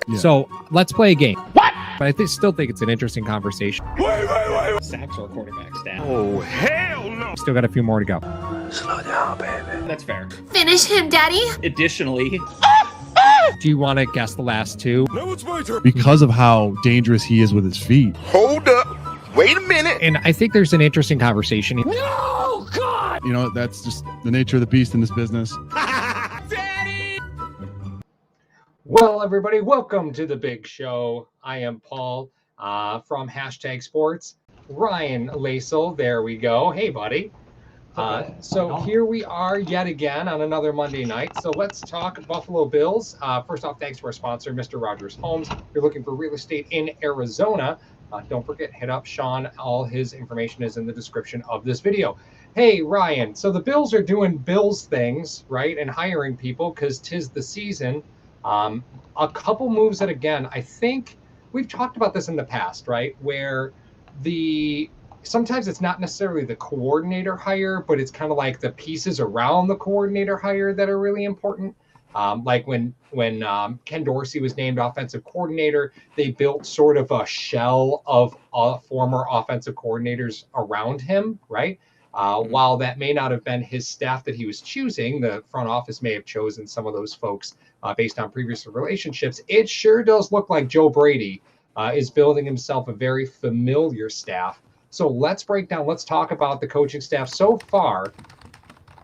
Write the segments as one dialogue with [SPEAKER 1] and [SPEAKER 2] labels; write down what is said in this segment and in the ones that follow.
[SPEAKER 1] Yeah.
[SPEAKER 2] So let's play a game. What? But I still think it's an interesting conversation.
[SPEAKER 3] Wait. Sacks or quarterback stat.
[SPEAKER 4] Oh, hell no.
[SPEAKER 2] Still got a few more to go.
[SPEAKER 4] Slow down, baby.
[SPEAKER 3] That's fair.
[SPEAKER 5] Finish him, Daddy.
[SPEAKER 3] Additionally,
[SPEAKER 2] Do you want to guess the last two?
[SPEAKER 4] No, it's my turn.
[SPEAKER 1] Because of how dangerous he is with his feet.
[SPEAKER 4] Hold up. Wait a minute.
[SPEAKER 2] And I think there's an interesting conversation.
[SPEAKER 4] No, God.
[SPEAKER 1] You know, that's just the nature of the beast in this business.
[SPEAKER 4] Daddy.
[SPEAKER 2] Well, everybody, welcome to the big show. I am Paul from Hashtag Sports. Ryan Lasel, there we go. Hey, buddy. So here we are yet again on another Monday night. So let's talk Buffalo Bills. First off, thanks to our sponsor, Mr. Rodgers Homes. If you're looking for real estate in Arizona, don't forget, hit up Sean. All his information is in the description of this video. Hey, Ryan, so the Bills are doing Bills things, right, and hiring people because 'tis the season. A couple moves that, again, I think we've talked about this in the past, right, where sometimes it's not necessarily the coordinator hire, but it's kind of like the pieces around the coordinator hire that are really important. Like when Ken Dorsey was named offensive coordinator, they built sort of a shell of former offensive coordinators around him, right? While that may not have been his staff that he was choosing, the front office may have chosen some of those folks based on previous relationships. It sure does look like Joe Brady is building himself a very familiar staff. So let's talk about the coaching staff so far.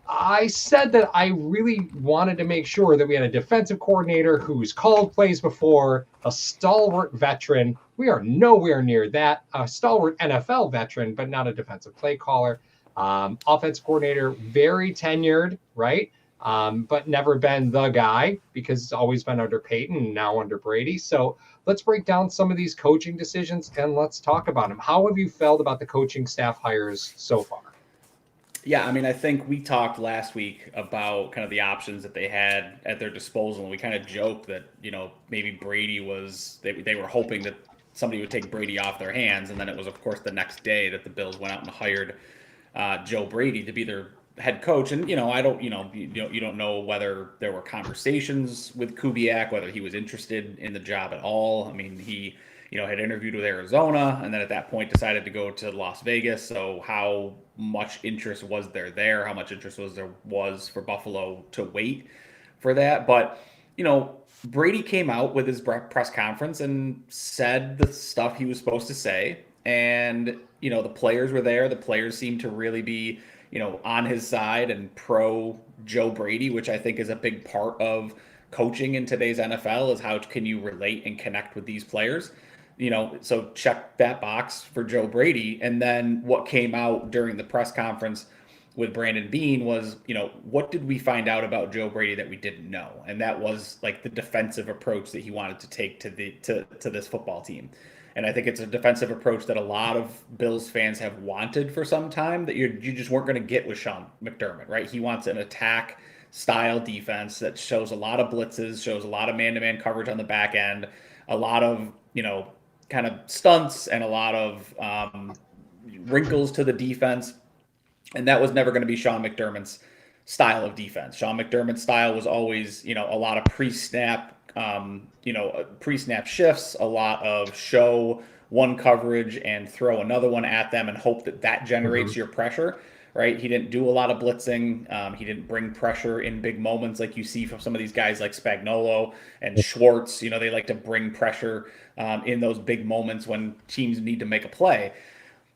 [SPEAKER 2] I said that I really wanted to make sure that we had a defensive coordinator who's called plays before, a stalwart veteran. We are nowhere near that. A stalwart NFL veteran, but not a defensive play caller. Offensive coordinator, very tenured, right? But never been the guy because it's always been under Payton and now under Brady. So let's break down some of these coaching decisions and let's talk about them. How have you felt about the coaching staff hires so far?
[SPEAKER 3] yeah, I mean, I think we talked last week about kind of the options that they had at their disposal, and we kind of joked that, maybe Brady they were hoping that somebody would take Brady off their hands, and then it was, of course, the next day that the Bills went out and hired Joe Brady to be their head coach. And, you don't know whether there were conversations with Kubiak, whether he was interested in the job at all. I mean, he, had interviewed with Arizona and then at that point decided to go to Las Vegas. So how much interest was there? How much interest was for Buffalo to wait for that? But, Brady came out with his press conference and said the stuff he was supposed to say. And, the players were there. The players seemed to really be, on his side and pro Joe Brady, which I think is a big part of coaching in today's NFL, is how can you relate and connect with these players? So check that box for Joe Brady. And then what came out during the press conference with Brandon Beane was, what did we find out about Joe Brady that we didn't know? And that was like the defensive approach that he wanted to take to this football team. And I think it's a defensive approach that a lot of Bills fans have wanted for some time that you just weren't going to get with Sean McDermott, right? He wants an attack style defense that shows a lot of blitzes, shows a lot of man-to-man coverage on the back end, a lot of, kind of stunts and a lot of wrinkles to the defense. And that was never going to be Sean McDermott's style of defense. Sean McDermott's style was always, a lot of pre-snap shifts, a lot of show one coverage and throw another one at them and hope that generates your pressure, right? He didn't do a lot of blitzing. He didn't bring pressure in big moments like you see from some of these guys like Spagnuolo and Schwartz. They like to bring pressure in those big moments when teams need to make a play.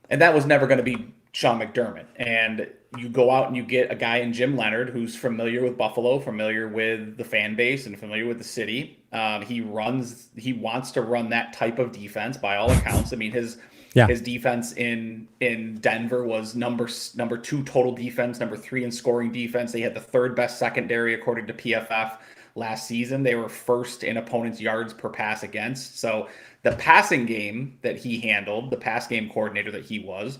[SPEAKER 3] And that was never going to be Sean McDermott. And you go out and you get a guy in Jim Leonhard who's familiar with Buffalo, familiar with the fan base, and familiar with the city. He wants to run that type of defense by all accounts. I mean, his defense in Denver was number 2 total defense, number 3 in scoring defense. They had the 3rd best secondary according to PFF last season. They were 1st in opponents' yards per pass against. So the passing game that he handled, the pass game coordinator that he was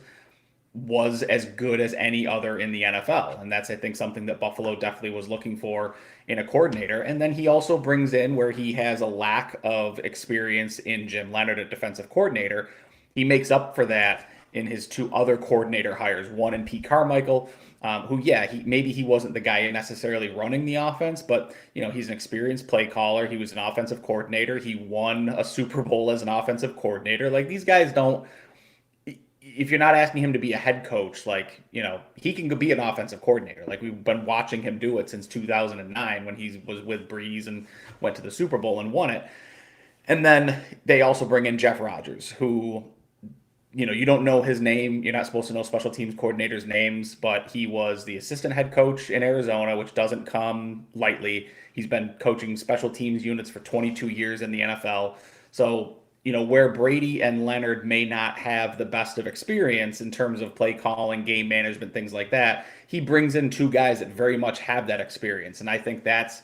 [SPEAKER 3] as good as any other in the NFL. And that's, I think, something that Buffalo definitely was looking for in a coordinator. And then he also brings in, where he has a lack of experience in Jim Leonhard at defensive coordinator, he makes up for that in his 2 other coordinator hires, one in Pete Carmichael who, maybe he wasn't the guy necessarily running the offense, but, he's an experienced play caller. He was an offensive coordinator. He won a Super Bowl as an offensive coordinator. Like, these guys don't, if you're not asking him to be a head coach, like, he can be an offensive coordinator. Like, we've been watching him do it since 2009 when he was with Breeze and went to the Super Bowl and won it. And then they also bring in Jeff Rodgers, who, you don't know his name. You're not supposed to know special teams coordinators' names, but he was the assistant head coach in Arizona, which doesn't come lightly. He's been coaching special teams units for 22 years in the NFL. So, where Brady and Leonhard may not have the best of experience in terms of play calling, game management, things like that, he brings in two guys that very much have that experience. And I think that's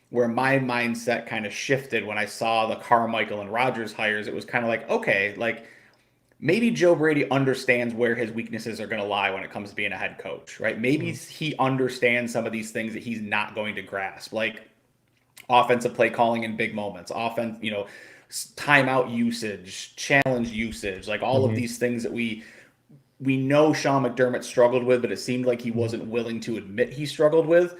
[SPEAKER 3] where my mindset kind of shifted when I saw the Carmichael and Rodgers hires. It was kind of like, okay, like, maybe Joe Brady understands where his weaknesses are going to lie when it comes to being a head coach, right? Maybe he understands some of these things that he's not going to grasp, like offensive play calling in big moments, timeout usage, challenge usage, like all of these things that we know Sean McDermott struggled with, but it seemed like he wasn't willing to admit he struggled with.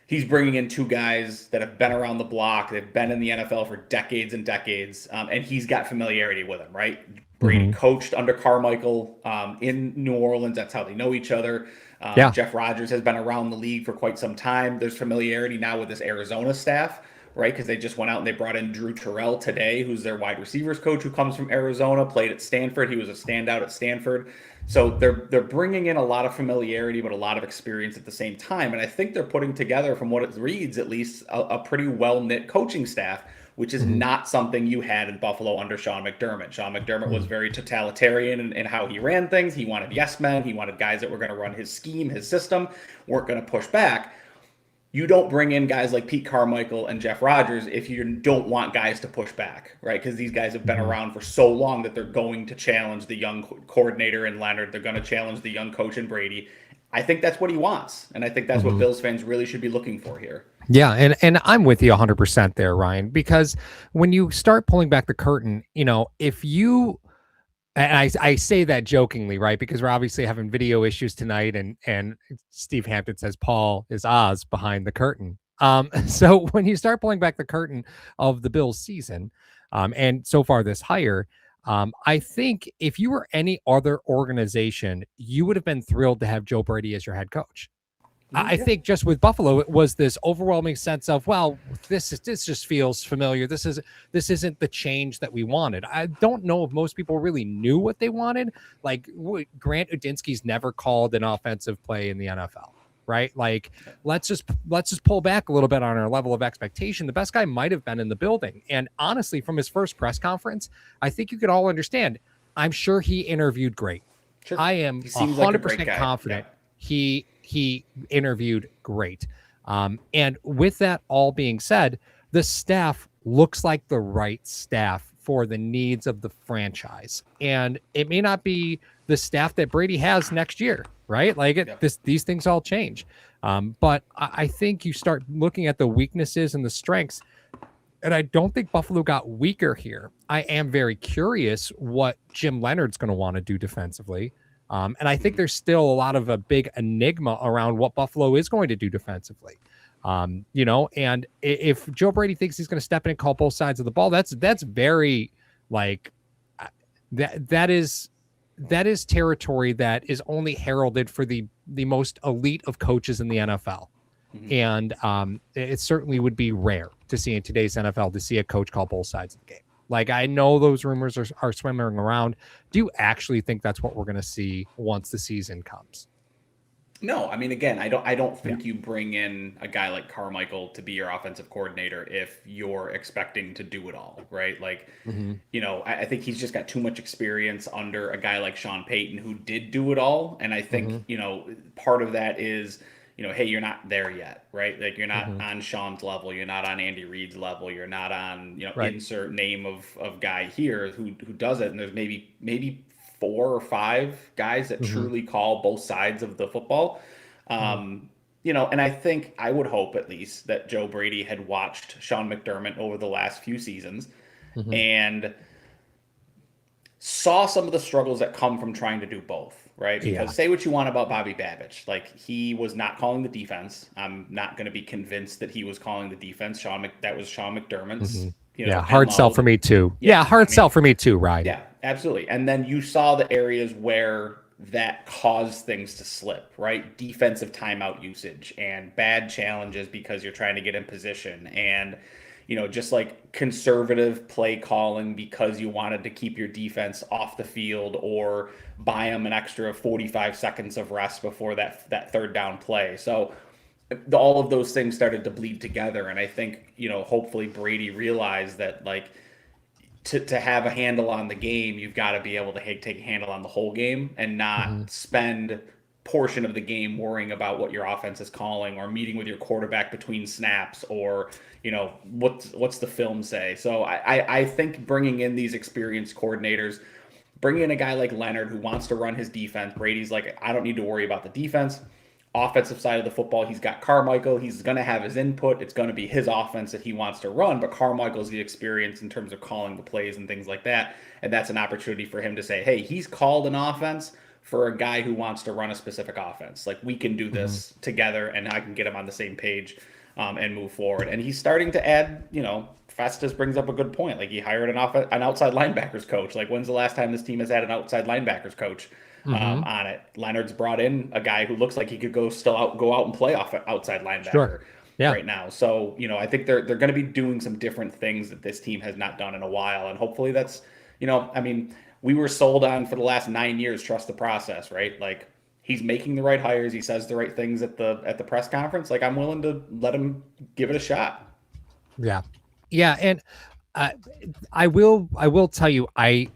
[SPEAKER 3] He's bringing in two guys that have been around the block. They've been in the NFL for decades and decades, and he's got familiarity with them, right? Brady coached under Carmichael in New Orleans. That's how they know each other. Jeff Rodgers has been around the league for quite some time. There's familiarity now with this Arizona staff, right? Because they just went out and they brought in Drew Terrell today, who's their wide receivers coach, who comes from Arizona, played at Stanford. He was a standout at Stanford. So they're bringing in a lot of familiarity, but a lot of experience at the same time. And I think they're putting together, from what it reads at least, a pretty well-knit coaching staff, which is not something you had in Buffalo under Sean McDermott. Sean McDermott was very totalitarian in how he ran things. He wanted yes men. He wanted guys that were going to run his scheme, his system, weren't going to push back. You don't bring in guys like Pete Carmichael and Jeff Rodgers if you don't want guys to push back, right? Because these guys have been around for so long that they're going to challenge the young coordinator in Leonhard. They're going to challenge the young coach in Brady. I think that's what he wants. And I think that's what Bills fans really should be looking for here.
[SPEAKER 5] Yeah, and I'm with you 100% there, Ryan, because when you start pulling back the curtain, if you, and I say that jokingly, right, because we're obviously having video issues tonight, and Steve Hampton says Paul is Oz behind the curtain. So when you start pulling back the curtain of the Bills season, and so far this hire, I think if you were any other organization, you would have been thrilled to have Joe Brady as your head coach. I think just with Buffalo, it was this overwhelming sense of, well, this just feels familiar. This isn't the change that we wanted. I don't know if most people really knew what they wanted. Like, Grant Udinsky's never called an offensive play in the NFL, right? Like, let's just pull back a little bit on our level of expectation. The best guy might have been in the building, and honestly, from his first press conference, I think you could all understand. I'm sure he interviewed great. Sure. I am 100% confident he interviewed great. And with that all being said, the staff looks like the right staff for the needs of the franchise. And it may not be the staff that Brady has next year, right? Like these things all change. But I think you start looking at the weaknesses and the strengths, and I don't think Buffalo got weaker here. I am very curious what Jim Leonhard's going to want to do defensively. And I think there's still a lot of a big enigma around what Buffalo is going to do defensively. And if Joe Brady thinks he's going to step in and call both sides of the ball, that's very like that is territory that is only heralded for the most elite of coaches in the NFL. And it certainly would be rare to see in today's NFL to see a coach call both sides of the game. Like, I know those rumors are swimming around. Do you actually think that's what we're going to see once the season comes?
[SPEAKER 3] No, I mean, again, I don't think you bring in a guy like Carmichael to be your offensive coordinator if you're expecting to do it all, right? Like, I think he's just got too much experience under a guy like Sean Payton who did do it all. And I think, part of that is, hey, you're not there yet, right? Like, you're not on Sean's level. You're not on Andy Reid's level. You're not on, insert name of guy here who does it. And there's maybe 4 or 5 guys that truly call both sides of the football. And I think I would hope at least that Joe Brady had watched Sean McDermott over the last few seasons and saw some of the struggles that come from trying to do both, right? Because
[SPEAKER 5] Yeah.
[SPEAKER 3] say what you want about Bobby Babich. Like, he was not calling the defense. I'm not going to be convinced that he was calling the defense. That was Sean McDermott's,
[SPEAKER 5] Yeah, hard sell for me too.
[SPEAKER 3] Yeah,
[SPEAKER 5] Yeah, hard
[SPEAKER 3] I mean,
[SPEAKER 5] sell for me too, Ryan.
[SPEAKER 3] Yeah, absolutely. And then you saw the areas where that caused things to slip, right? Defensive timeout usage and bad challenges because you're trying to get in position, and just like conservative play calling because you wanted to keep your defense off the field or buy them an extra 45 seconds of rest before that third down play. So all of those things started to bleed together, and I think hopefully Brady realized that, like, to have a handle on the game, you've got to be able to take a handle on the whole game and not spend portion of the game worrying about what your offense is calling or meeting with your quarterback between snaps or what's the film say. So I think bringing in these experienced coordinators, bringing in a guy like Leonhard who wants to run his defense. Brady's like, I don't need to worry about the defense. Offensive side of the football, he's got Carmichael. He's going to have his input. It's going to be his offense that he wants to run, but Carmichael's the experience in terms of calling the plays and things like that. And that's an opportunity for him to say, hey, he's called an offense for a guy who wants to run a specific offense. Like, we can do this together, and I can get him on the same page and move forward. And he's starting to add, Festus brings up a good point. Like, he hired an outside linebackers coach. Like, when's the last time this team has had an outside linebackers coach on it? Leonhard's brought in a guy who looks like he could go out and play off outside linebacker right now. So, I think they're going to be doing some different things that this team has not done in a while. And hopefully that's, we were sold on for the last 9 years, trust the process, right? Like, he's making the right hires. He says the right things at the press conference. Like, I'm willing to let him give it a shot.
[SPEAKER 5] Yeah. Yeah. And I will tell you, I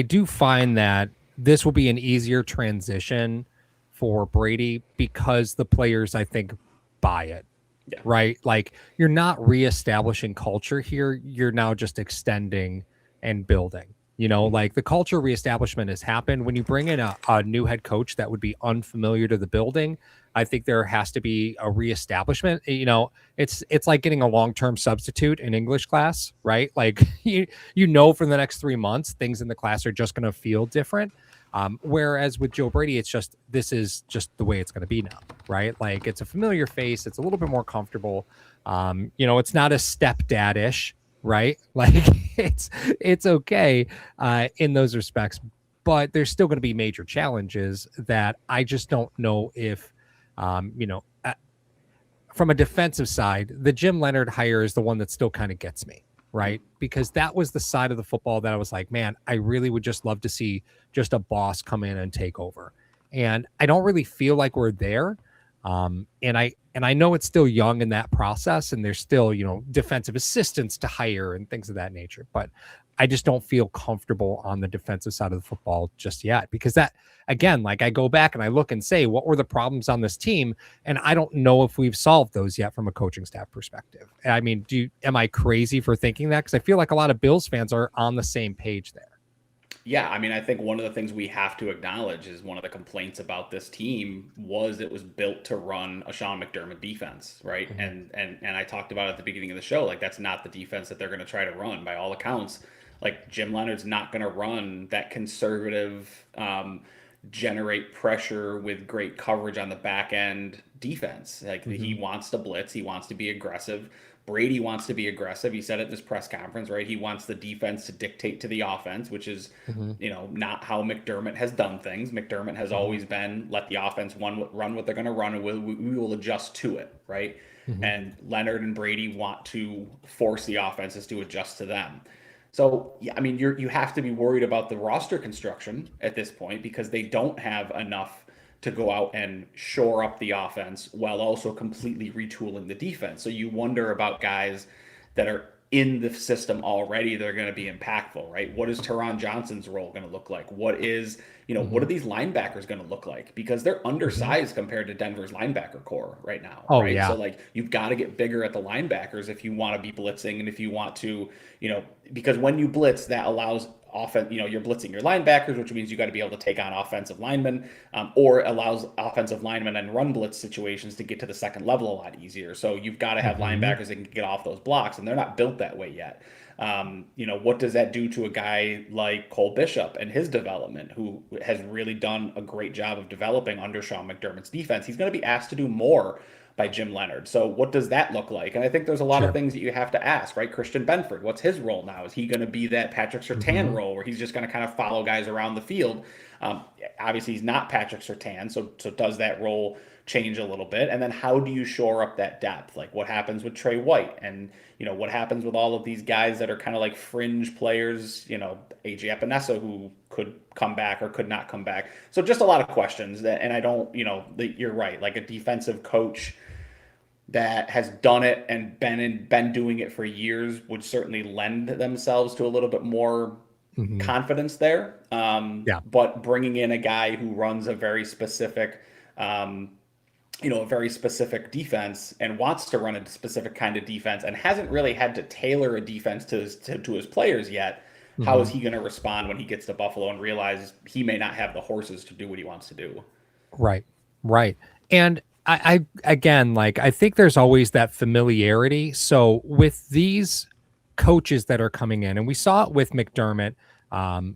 [SPEAKER 5] do find that this will be an easier transition for Brady because the players, I think, buy it.
[SPEAKER 3] Yeah.
[SPEAKER 5] Right? Like, you're not reestablishing culture here. You're now just extending and building. Like, the culture reestablishment has happened. When you bring in a new head coach that would be unfamiliar to the building, I think there has to be a reestablishment. It's like getting a long-term substitute in English class, right? Like, for the next 3 months, things in the class are just going to feel different. Whereas with Joe Brady, this is just the way it's going to be now, right? Like, it's a familiar face. It's a little bit more comfortable. It's not a stepdad-ish, right? Like, it's okay in those respects, but there's still going to be major challenges that I just don't know if, from a defensive side, the Jim Leonhard hire is the one that still kind of gets me, right? Because that was the side of the football that I was like, man, I really would just love to see just a boss come in and take over. And I don't really feel like we're there. And I know it's still young in that process, and there's still, defensive assistants to hire and things of that nature, but I just don't feel comfortable on the defensive side of the football just yet, because that, again, like, I go back and I look and say, what were the problems on this team? And I don't know if we've solved those yet from a coaching staff perspective. I mean, am I crazy for thinking that? Because I feel like a lot of Bills fans are on the same page there.
[SPEAKER 3] Yeah, I mean, I think one of the things we have to acknowledge is one of the complaints about this team was it was built to run a Sean McDermott defense, right? And I talked about it at the beginning of the show, like, that's not the defense that they're going to try to run by all accounts. Like, Jim Leonhard's not going to run that conservative, generate pressure with great coverage on the back end defense. Like, he wants to blitz, he wants to be aggressive. Brady wants to be aggressive. He said at this press conference, right? He wants the defense to dictate to the offense, which is, not how McDermott has done things. McDermott has always been, let the offense run what they're going to run, and we will adjust to it, right? And Leonhard and Brady want to force the offenses to adjust to them. So, yeah, I mean, you have to be worried about the roster construction at this point, because they don't have enough to go out and shore up the offense while also completely retooling the defense. So you wonder about guys that are in the system already that are going to be impactful, right? What is Teron Johnson's role going to look like? What is, what are these linebackers going to look like? Because they're undersized compared to Denver's linebacker core right now, right?
[SPEAKER 5] Yeah.
[SPEAKER 3] So, like, you've got to get bigger at the linebackers if you want to be blitzing, and if you want to, because when you blitz, that allows offense, you're blitzing your linebackers, which means you got to be able to take on offensive linemen, or allows offensive linemen and run blitz situations to get to the second level a lot easier. So you've got to have linebackers that can get off those blocks, and they're not built that way yet. What does that do to a guy like Cole Bishop and his development, who has really done a great job of developing under Sean McDermott's defense? He's going to be asked to do more by Jim Leonhard. So what does that look like? And I think there's a lot of things that you have to ask, right? Christian Benford, what's his role now? Is he going to be that Patrick Surtain role where he's just going to kind of follow guys around the field? Obviously, he's not Patrick Surtain, so does that role change a little bit? And then how do you shore up that depth? Like what happens with Trey White, and what happens with all of these guys that are kind of like fringe players, AJ Epinesa, who could come back or could not come back. So just a lot of questions and I don't, you're right. Like a defensive coach that has done it and been doing it for years would certainly lend themselves to a little bit more confidence there. But bringing in a guy who runs a very specific, a very specific defense and wants to run a specific kind of defense and hasn't really had to tailor a defense to his players yet. How is he going to respond when he gets to Buffalo and realizes he may not have the horses to do what he wants to do?
[SPEAKER 5] Right. And I again, I think there's always that familiarity. So with these coaches that are coming in, and we saw it with McDermott,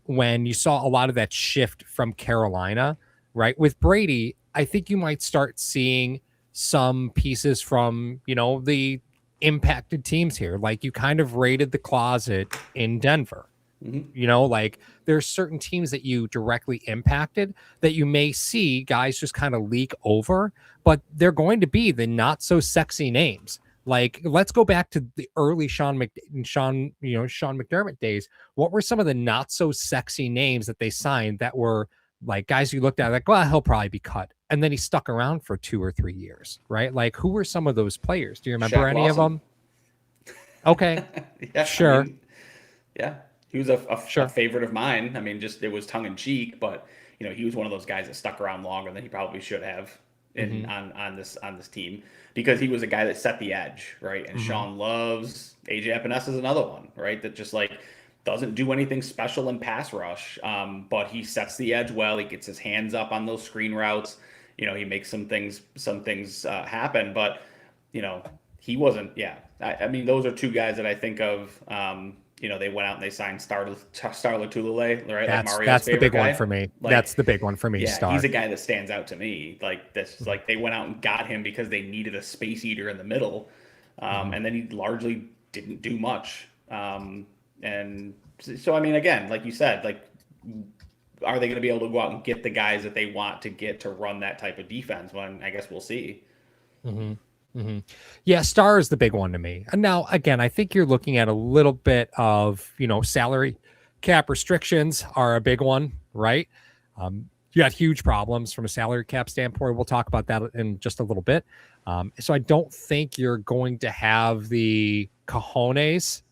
[SPEAKER 5] when you saw a lot of that shift from Carolina, right? With Brady, I think you might start seeing some pieces from, the impacted teams here. Like you kind of raided the closet in Denver. There's certain teams that you directly impacted that you may see guys just kind of leak over, but they're going to be the not so sexy names. Like, let's go back to the early Sean McDermott days. What were some of the not so sexy names that they signed that were like guys you looked at like, well, he'll probably be cut, and then he stuck around for 2 or 3 years, right? Like, who were some of those players? Do you remember
[SPEAKER 3] Shaq
[SPEAKER 5] any
[SPEAKER 3] Lawson.
[SPEAKER 5] of them? Okay,
[SPEAKER 3] Yeah,
[SPEAKER 5] sure.
[SPEAKER 3] He was a favorite of mine. I mean, just it was tongue in cheek, but he was one of those guys that stuck around longer than he probably should have on this team, because he was a guy that set the edge, right? And Sean loves AJ Epinesa is another one, right? That just doesn't do anything special in pass rush, but he sets the edge well. He gets his hands up on those screen routes. He makes some things happen, but he wasn't. Yeah, I mean, those are two guys that I think of. They went out and they signed Starler Tulele, right?
[SPEAKER 5] That's the big
[SPEAKER 3] guy.
[SPEAKER 5] one for me. That's the big one for me.
[SPEAKER 3] Yeah, he's a guy that stands out to me. They went out and got him because they needed a space eater in the middle, and then he largely didn't do much. And so, I mean, again, like you said, are they going to be able to go out and get the guys that they want to get to run that type of defense? Well, I guess we'll see.
[SPEAKER 5] Yeah, Star is the big one to me. And now, again, I think you're looking at a little bit of, salary cap restrictions are a big one, right? You got huge problems from a salary cap standpoint. We'll talk about that in just a little bit. So I don't think you're going to have the cojones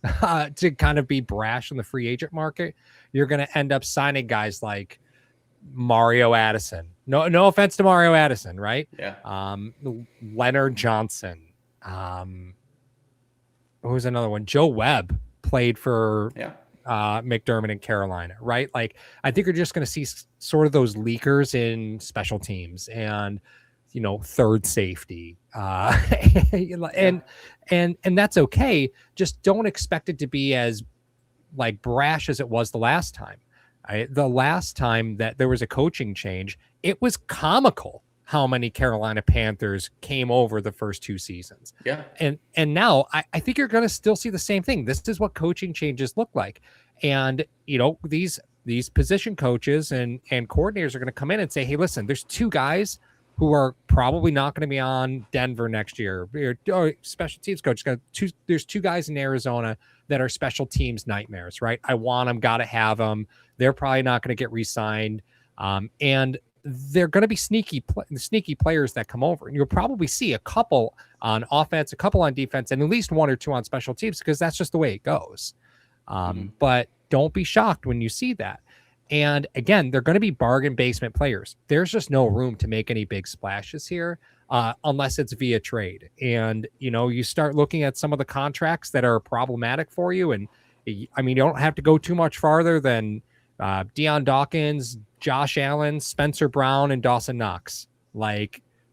[SPEAKER 5] to kind of be brash in the free agent market. You're going to end up signing guys like Mario Addison. No offense to Mario Addison, right?
[SPEAKER 3] Yeah.
[SPEAKER 5] Leonard Johnson. Who's another one? Joe Webb played for McDermott in Carolina, right? Like, I think you're just going to see sort of those leakers in special teams and, third safety. And that's okay. Just don't expect it to be as brash as it was the last time. The last time that there was a coaching change, it was comical how many Carolina Panthers came over the first 2 seasons.
[SPEAKER 3] Yeah.
[SPEAKER 5] And now I think you're going to still see the same thing. This is what coaching changes look like. And, these position coaches and coordinators are going to come in and say, hey, listen, there's 2 guys who are probably not going to be on Denver next year. Or special teams coach. There's 2 guys in Arizona that are special teams nightmares, right? I want them, got to have them. They're probably not going to get re-signed. And they're going to be sneaky players that come over. And you'll probably see a couple on offense, a couple on defense, and at least 1 or 2 on special teams, because that's just the way it goes. But don't be shocked when you see that. And again, they're going to be bargain basement players. There's just no room to make any big splashes here unless it's via trade. And, you start looking at some of the contracts that are problematic for you. And I mean, you don't have to go too much farther than Deion Dawkins, Josh Allen, Spencer Brown, and Dawson Knox.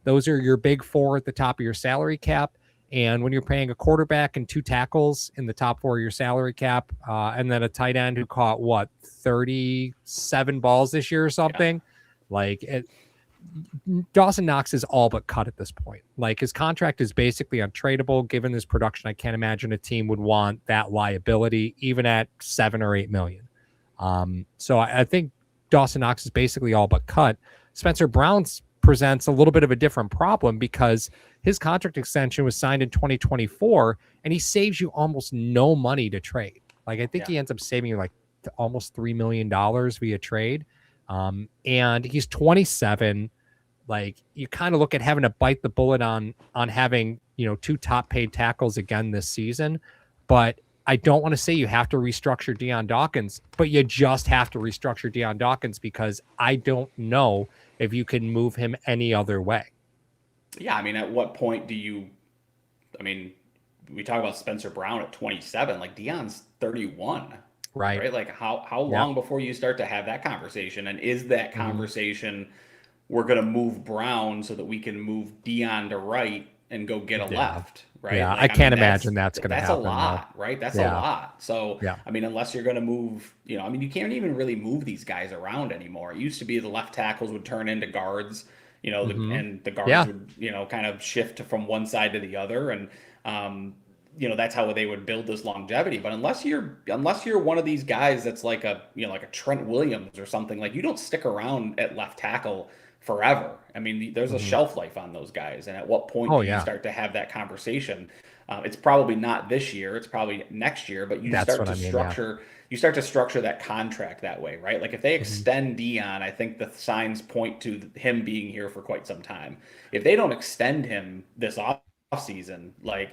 [SPEAKER 5] Those are your big 4 at the top of your salary cap. And when you're paying a quarterback and 2 tackles in the top 4 of your salary cap, and then a tight end who caught 37 balls this year or something, Dawson Knox is all but cut at this point. Like, his contract is basically untradeable. Given this production, I can't imagine a team would want that liability, even at 7 or 8 million. So I think Dawson Knox is basically all but cut. Spencer Brown's presents a little bit of a different problem because his contract extension was signed in 2024 and he saves you almost no money to trade. Like, I think he ends up saving you like almost $3 million via trade. And he's 27. Like, you kind of look at having to bite the bullet on having, 2 top paid tackles again this season. But I don't want to say you have to restructure Deion Dawkins, but you just have to restructure Deion Dawkins because I don't know if you can move him any other way.
[SPEAKER 3] Yeah, I mean, at what point do you? I mean, we talk about Spencer Brown at 27. Like, Deion's 31. Right? Like, how long before you start to have that conversation? And is that conversation we're going to move Brown so that we can move Deion to right and go get a left? Right?
[SPEAKER 5] Yeah,
[SPEAKER 3] like,
[SPEAKER 5] I can't imagine that's going to happen.
[SPEAKER 3] That's a lot, right? That's a lot. So, I mean, unless you're going to move, I mean, you can't even really move these guys around anymore. It used to be the left tackles would turn into guards, and the guards would, kind of shift from one side to the other. And, that's how they would build this longevity. But unless you're one of these guys that's like a Trent Williams or something, like, you don't stick around at left tackle forever. I mean, there's a shelf life on those guys. And at what point do you start to have that conversation? It's probably not this year. It's probably next year, but you start to structure that contract that way, right? Like, if they extend Deion, I think the signs point to him being here for quite some time. If they don't extend him this offseason, like,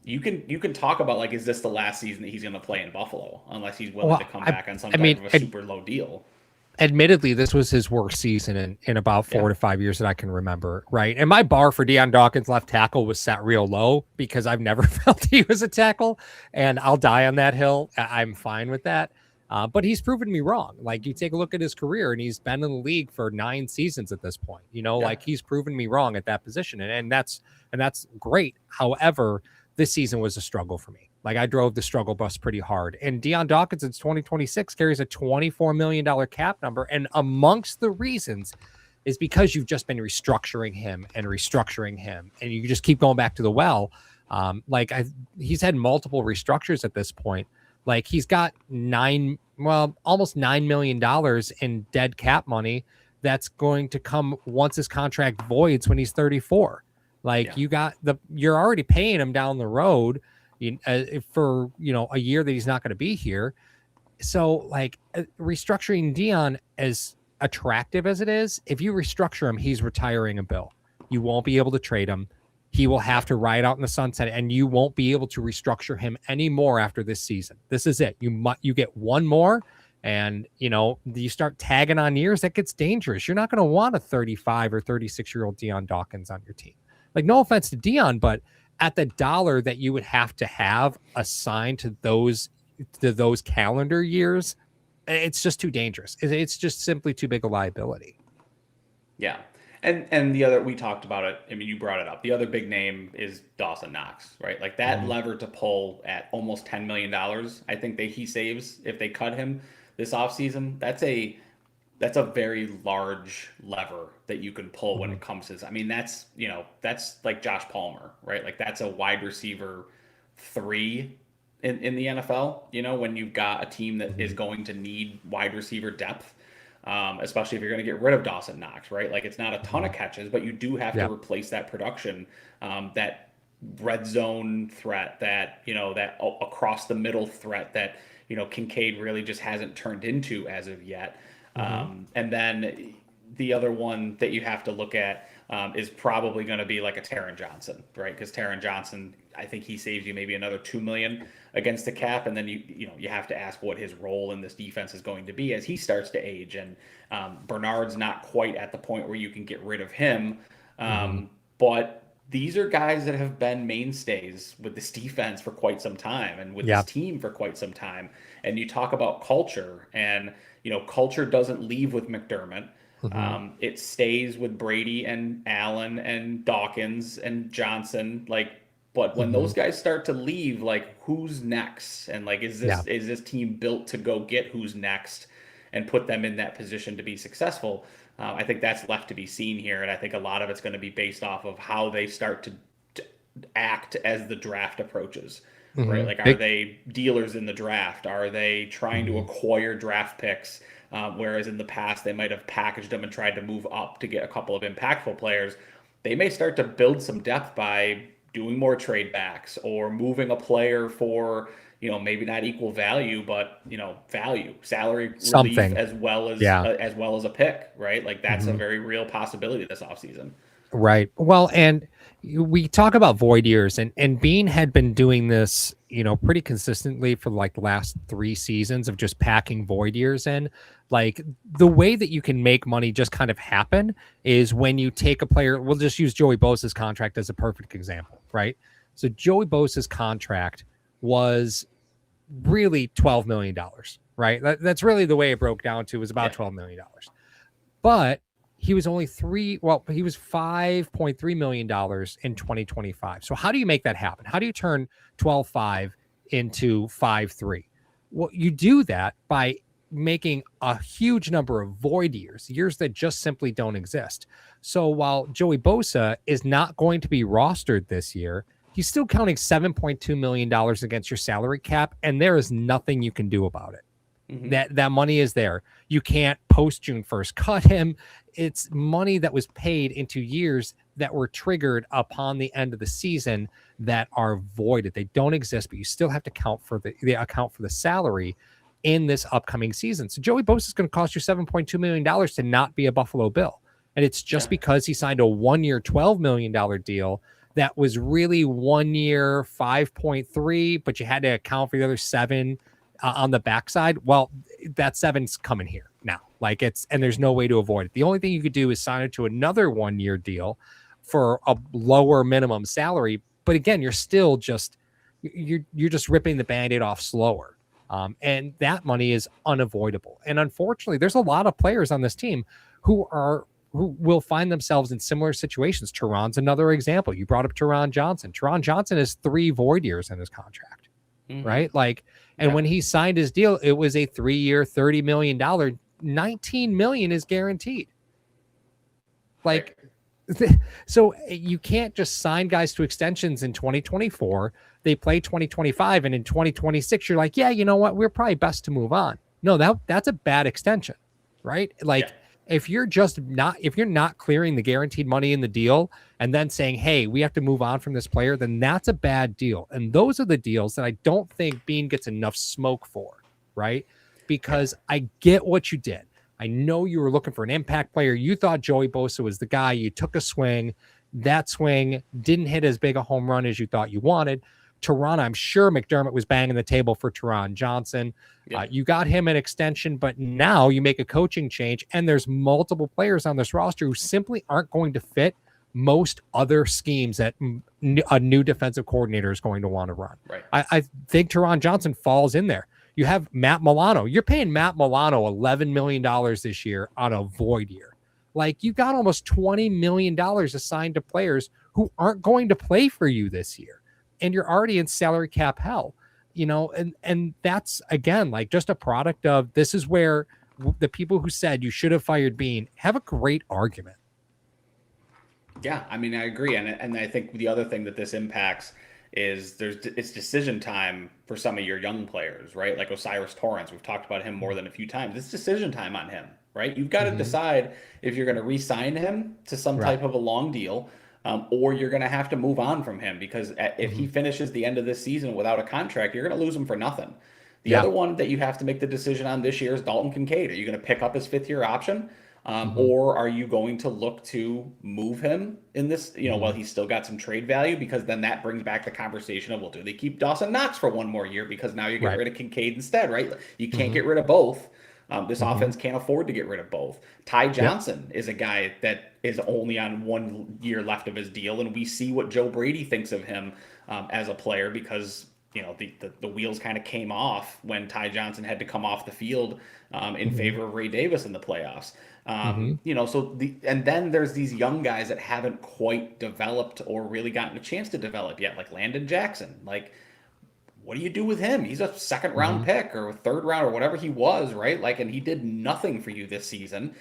[SPEAKER 3] you can talk about, like, is this the last season that he's going to play in Buffalo unless he's willing to come back on some type of a super low deal.
[SPEAKER 5] Admittedly, this was his worst season in about 4 to 5 years that I can remember, right? And my bar for Deion Dawkins left tackle was set real low because I've never felt he was a tackle, and I'll die on that hill. I'm fine with that. But he's proven me wrong. Like, you take a look at his career, and he's been in the league for 9 seasons at this point. Like, he's proven me wrong at that position, and that's great. However, this season was a struggle for me. Like, I drove the struggle bus pretty hard. And Deion Dawkins in 2026 carries a $24 million cap number. And amongst the reasons is because you've just been restructuring him. And you just keep going back to the well. He's had multiple restructures at this point. Like, he's got almost $9 million in dead cap money that's going to come once his contract voids when he's 34. Like, you're already paying him down the road for, a year that he's not going to be here. So, like, restructuring Deion, as attractive as it is, if you restructure him, he's retiring a bill. You won't be able to trade him. He will have to ride out in the sunset, and you won't be able to restructure him anymore after this season. This is it. You get one more, and, you start tagging on years. That gets dangerous. You're not going to want a 35 or 36-year-old Deion Dawkins on your team. Like, no offense to Deion, but at the dollar that you would have to have assigned to those calendar years, it's just too dangerous. It's just simply too big a liability. Yeah.
[SPEAKER 3] And the other, we talked about it. I mean, you brought it up. The other big name is Dawson Knox, right? Like, that lever to pull at almost $10 million, I think he saves if they cut him this offseason. That's a very large lever that you can pull when it comes to, I mean, that's like Josh Palmer, right? Like, that's a wide receiver 3 in the NFL, when you've got a team that is going to need wide receiver depth, especially if you're going to get rid of Dawson Knox, right? Like, it's not a ton of catches, but you do have to replace that production, that red zone threat, that, that across the middle threat that, Kincaid really just hasn't turned into as of yet. And then the other one that you have to look at is probably going to be like a Taron Johnson, right? Because Taron Johnson, I think he saves you maybe another $2 million against the cap, and then you have to ask what his role in this defense is going to be as he starts to age. And Bernard's not quite at the point where you can get rid of him, but these are guys that have been mainstays with this defense for quite some time and with this team for quite some time. And you talk about culture, and culture doesn't leave with McDermott. It stays with Brady and Allen and Dawkins and Johnson. Like, But when those guys start to leave, like, who's next? And like, is this team built to go get who's next and put them in that position to be successful? I think that's left to be seen here. And I think a lot of it's going to be based off of how they start to act as the draft approaches, right? Like, are they dealers in the draft? Are they trying to acquire draft picks? Whereas in the past, they might have packaged them and tried to move up to get a couple of impactful players. They may start to build some depth by doing more trade backs or moving a player for, maybe not equal value, but, value, salary relief, as well as a pick, right? Like, that's a very real possibility this offseason.
[SPEAKER 5] Right. Well, and we talk about void years, and Bean had been doing this, pretty consistently for like the last 3 seasons of just packing void years in. Like, the way that you can make money just kind of happen is when you take a player. We'll just use Joey Bosa's contract as a perfect example, right? So Joey Bosa's contract was really $12 million, right? That's really the way it broke down to, was about $12 million. But he was only he was $5.3 million in 2025. So how do you make that happen? How do you turn 12.5 into 5.3? Well, you do that by making a huge number of void years that just simply don't exist. So while Joey Bosa is not going to be rostered this year, he's still counting $7.2 million against your salary cap, and there is nothing you can do about it. That money is there. You can't post June 1st cut him. It's money that was paid into years that were triggered upon the end of the season that are voided. They don't exist, but you still have to account for the salary in this upcoming season. So Joey Bosa is going to cost you $7.2 million to not be a Buffalo Bill. And it's just because he signed a 1-year, $12 million deal that was really 1 year, 5.3, but you had to account for the other 7 on the backside. Well, that 7's coming here now. Like, and there's no way to avoid it. The only thing you could do is sign it to another 1-year deal for a lower minimum salary. But again, you're still just, you're just ripping the Band-Aid off slower. And that money is unavoidable. And unfortunately, there's a lot of players on this team who will find themselves in similar situations. Teron's another example. You brought up Teron Johnson. Teron Johnson has 3 void years in his contract, right? Like, and when he signed his deal, it was a 3-year, $30 million. $19 million is guaranteed. Like, so you can't just sign guys to extensions in 2024. They play 2025, and in 2026, you're like, yeah, you know what? We're probably best to move on. No, that's a bad extension, right? Like, if you're not clearing the guaranteed money in the deal and then saying, hey, we have to move on from this player, then that's a bad deal. And those are the deals that I don't think Bean gets enough smoke for, right? Because I get what you did. I know you were looking for an impact player. You thought Joey Bosa was the guy. You took a swing. That swing didn't hit as big a home run as you thought you wanted. Teron, I'm sure McDermott was banging the table for Teron Johnson. You got him an extension, but now you make a coaching change, and there's multiple players on this roster who simply aren't going to fit most other schemes that a new defensive coordinator is going to want to run.
[SPEAKER 3] Right.
[SPEAKER 5] I think Teron Johnson falls in there. You have Matt Milano. You're paying Matt Milano $11 million this year on a void year. Like, you got almost $20 million assigned to players who aren't going to play for you this year. And you're already in salary cap hell, and that's, again, like, just a product of, this is where the people who said you should have fired Bean have a great argument.
[SPEAKER 3] Yeah, I mean, I agree. And I think the other thing that this impacts is it's decision time for some of your young players, right? Like Osiris Torrance, we've talked about him more than a few times. It's decision time on him, right? You've got to decide if you're going to re-sign him to some type of a long deal, or you're going to have to move on from him, because if he finishes the end of this season without a contract, you're going to lose him for nothing. The other one that you have to make the decision on this year is Dalton Kincaid. Are you going to pick up his 5th-year option? Or are you going to look to move him in this, while he's still got some trade value? Because then that brings back the conversation of, well, do they keep Dawson Knox for 1 more year? Because now you're getting rid of Kincaid instead, right? You can't get rid of both. This offense can't afford to get rid of both. Ty Johnson is a guy that is only on 1 year left of his deal, and we see what Joe Brady thinks of him as a player, because the wheels kind of came off when Ty Johnson had to come off the field in favor of Ray Davis in the playoffs. And then there's these young guys that haven't quite developed or really gotten a chance to develop yet, like Landon Jackson. Like, what do you do with him? He's a second round pick or a third round or whatever he was, right? Like, and he did nothing for you this season.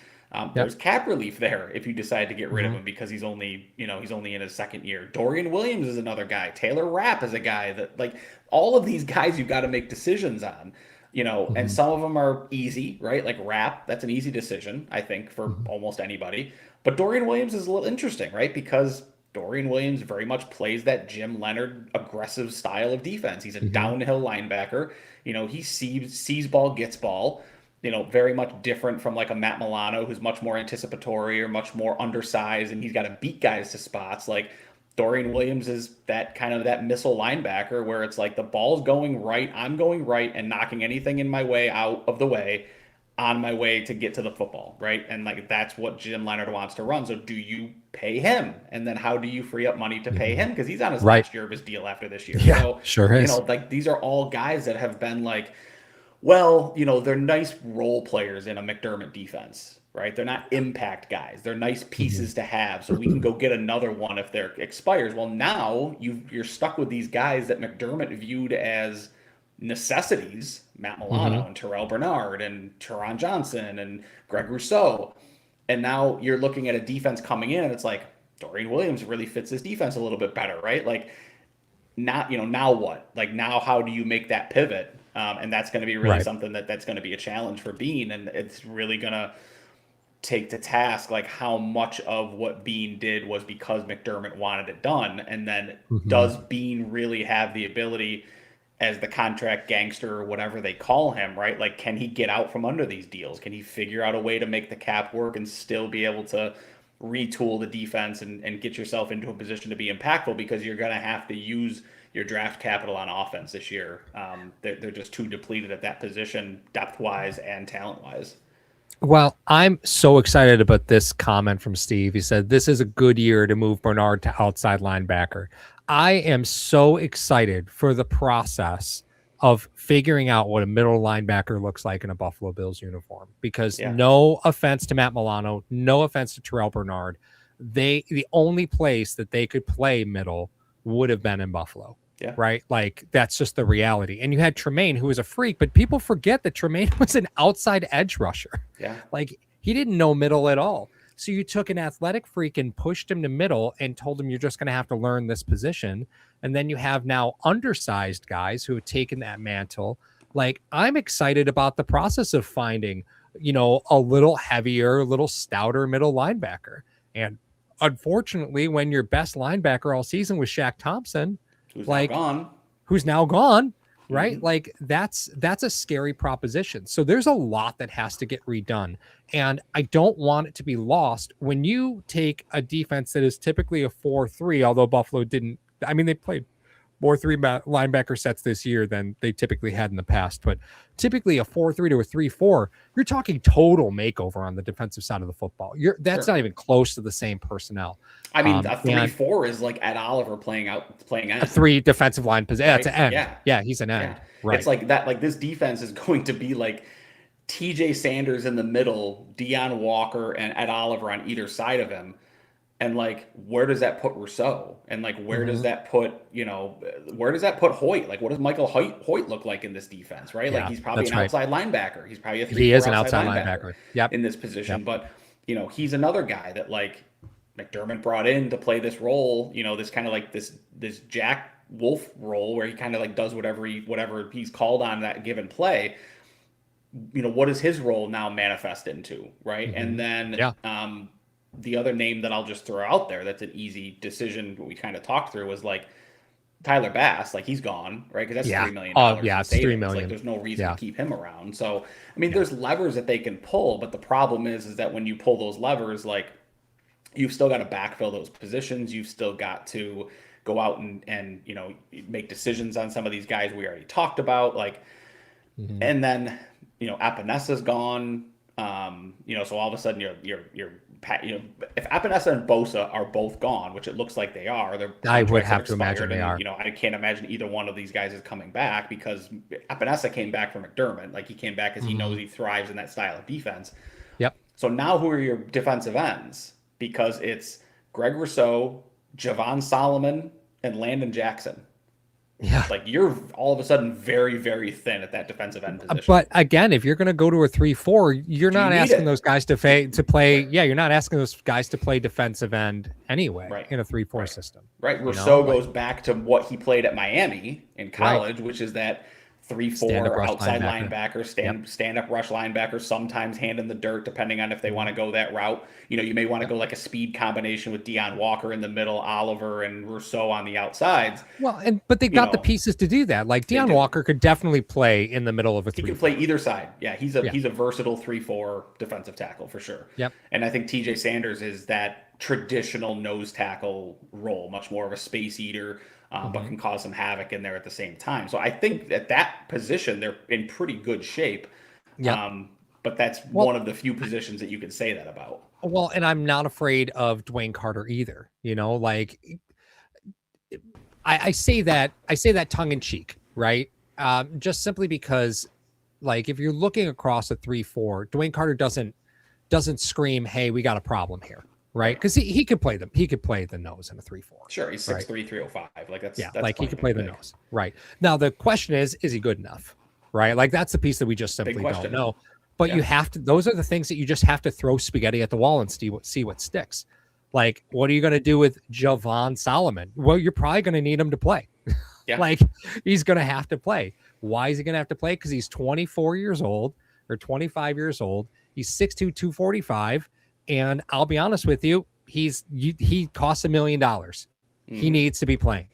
[SPEAKER 3] There's cap relief there if you decide to get rid of him because he's only in his second year. Dorian Williams is another guy. Taylor Rapp is a guy that, like, all of these guys you've got to make decisions on, and some of them are easy, right? Like Rapp, that's an easy decision, I think, for almost anybody. But Dorian Williams is a little interesting, right? Because Dorian Williams very much plays that Jim Leonhard aggressive style of defense. He's a downhill linebacker. He sees ball, gets ball. Very much different from like a Matt Milano, who's much more anticipatory or much more undersized, and he's got to beat guys to spots. Like Dorian Williams is that kind of that missile linebacker where it's like the ball's going right, I'm going right, and knocking anything in my way out of the way on my way to get to the football, right? And like that's what Jim Leonhard wants to run. So do you pay him? And then how do you free up money to pay him? Because he's on his last year of his deal after this year.
[SPEAKER 5] Yeah,
[SPEAKER 3] so,
[SPEAKER 5] sure is.
[SPEAKER 3] Like these are all guys that have been like, well, they're nice role players in a McDermott defense, right? They're not impact guys. They're nice pieces to have, so we can go get another one if there expires. Well, now you're stuck with these guys that McDermott viewed as necessities, Matt Milano and Terrell Bernard and Teron Johnson and Greg Rousseau. And now you're looking at a defense coming in and it's like, Dorian Williams really fits this defense a little bit better, right? Like, now what? Like, now how do you make that pivot? And that's going to be really something that's going to be a challenge for Bean. And it's really going to take to task, like, how much of what Bean did was because McDermott wanted it done. And then does Bean really have the ability as the contract gangster or whatever they call him, right? Like, can he get out from under these deals? Can he figure out a way to make the cap work and still be able to retool the defense and get yourself into a position to be impactful? Because you're going to have to use your draft capital on offense this year. They're just too depleted at that position, depth-wise and talent-wise.
[SPEAKER 5] Well, I'm so excited about this comment from Steve. He said, this is a good year to move Bernard to outside linebacker. I am so excited for the process of figuring out what a middle linebacker looks like in a Buffalo Bills uniform, because no offense to Matt Milano, no offense to Terrell Bernard, the only place that they could play middle would have been in Buffalo. Yeah. Right. Like, that's just the reality. And you had Tremaine, who was a freak, but people forget that Tremaine was an outside edge rusher. Yeah. Like, he didn't know middle at all. So you took an athletic freak and pushed him to middle and told him you're just going to have to learn this position. And then you have now undersized guys who have taken that mantle. Like, I'm excited about the process of finding, a little heavier, a little stouter middle linebacker. And unfortunately, when your best linebacker all season was Shaq Thompson, who's now gone, right? Like, that's a scary proposition. So there's a lot that has to get redone. And I don't want it to be lost when you take a defense that is typically a 4-3, although Buffalo didn't. I mean, they played more three linebacker sets this year than they typically had in the past, but typically a 4-3 to a 3-4, you're talking total makeover on the defensive side of the football. That's not even close to the same personnel.
[SPEAKER 3] I mean, a 3-4 is like Ed Oliver playing end.
[SPEAKER 5] A 3 defensive line position. Right? It's an end. Yeah, he's an end.
[SPEAKER 3] Yeah.
[SPEAKER 5] Right.
[SPEAKER 3] It's like that. Like, this defense is going to be like TJ Sanders in the middle, Deion Walker, and Ed Oliver on either side of him. And, like, where does that put Rousseau? And, like, where does that put, where does that put Hoyt? Like, what does Michael Hoyt look like in this defense, right? Like, he's probably an outside linebacker. He's probably
[SPEAKER 5] he is an outside linebacker.
[SPEAKER 3] In this position. But, he's another guy that, like, McDermott brought in to play this role, this kind of like this Jack Wolf role where he kind of like does whatever he's called on that given play. What does his role now manifest into, right? And then the other name that I'll just throw out there that's an easy decision we kind of talked through was like Tyler Bass. Like, he's gone, right? Because that's $3 million.
[SPEAKER 5] It's $3 million.
[SPEAKER 3] Like, there's no reason to keep him around. So, I mean, there's levers that they can pull, but the problem is that when you pull those levers, like, you've still got to backfill those positions. You've still got to go out and make decisions on some of these guys we already talked about. Like, and then, Epenesa's gone. So all of a sudden if Epinesa and Bosa are both gone, which it looks like they are,
[SPEAKER 5] I would have to imagine they are.
[SPEAKER 3] I can't imagine either one of these guys is coming back because Epinesa came back from McDermott. Like he came back because he knows he thrives in that style of defense.
[SPEAKER 5] Yep.
[SPEAKER 3] So now who are your defensive ends? Because it's Greg Rousseau, Javon Solomon, and Landon Jackson.
[SPEAKER 5] Yeah.
[SPEAKER 3] Like you're all of a sudden very, very thin at that defensive end position.
[SPEAKER 5] But again, if you're going to go to a 3-4, you're not asking those guys to play. Yeah, you're not asking those guys to play defensive end anyway in a 3-4 system.
[SPEAKER 3] Right. Rousseau goes back to what he played at Miami in college, which is that 3-4 outside linebacker, stand-up rush linebacker, sometimes hand in the dirt, depending on if they want to go that route. You may want to go like a speed combination with Deion Walker in the middle, Oliver and Rousseau on the outsides.
[SPEAKER 5] Well, but they've got the pieces to do that. Like Deion Walker could definitely play in the middle of a 3-4. He can
[SPEAKER 3] play either side. Yeah, he's a versatile 3-4 defensive tackle for sure.
[SPEAKER 5] Yep.
[SPEAKER 3] And I think TJ Sanders is that traditional nose tackle role, much more of a space eater. But can cause some havoc in there at the same time. So I think at that position, they're in pretty good shape.
[SPEAKER 5] Yeah.
[SPEAKER 3] But that's one of the few positions that you can say that about.
[SPEAKER 5] Well, and I'm not afraid of Dwayne Carter either. I say that tongue in cheek, right? Just simply because, like, if you're looking across a 3-4, Dwayne Carter doesn't scream, "Hey, we got a problem here." Right, because he could play them. He could play the nose in a 3-4.
[SPEAKER 3] Sure, he's 6'3", 305. Like that's
[SPEAKER 5] he could play the nose. Right now, the question is he good enough? Right, like that's the piece that we just simply don't know. But you have to. Those are the things that you just have to throw spaghetti at the wall and see what sticks. Like, what are you going to do with Javon Solomon? Well, you're probably going to need him to play.
[SPEAKER 3] Yeah.
[SPEAKER 5] Like he's going to have to play. Why is he going to have to play? Because he's 24 years old or 25 years old. He's 6'2", 245. And I'll be honest with you, he costs $1 million. He needs to be playing.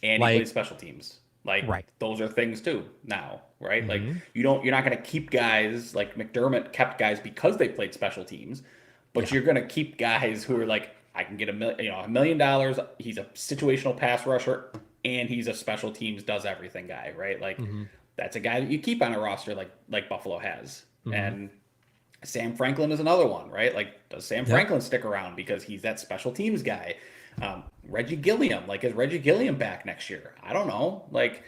[SPEAKER 3] And he plays special teams. Like those are things too now, right? Like you're not going to keep guys like McDermott kept guys because they played special teams, but you're going to keep guys who are like, I can get $1 million. He's a situational pass rusher and he's a special teams does everything guy, right? Like that's a guy that you keep on a roster like Buffalo has. And Sam Franklin is another one, right? Like, does Sam Franklin stick around because he's that special teams guy? Reggie Gilliam, like, is Reggie Gilliam back next year? I don't know. Like,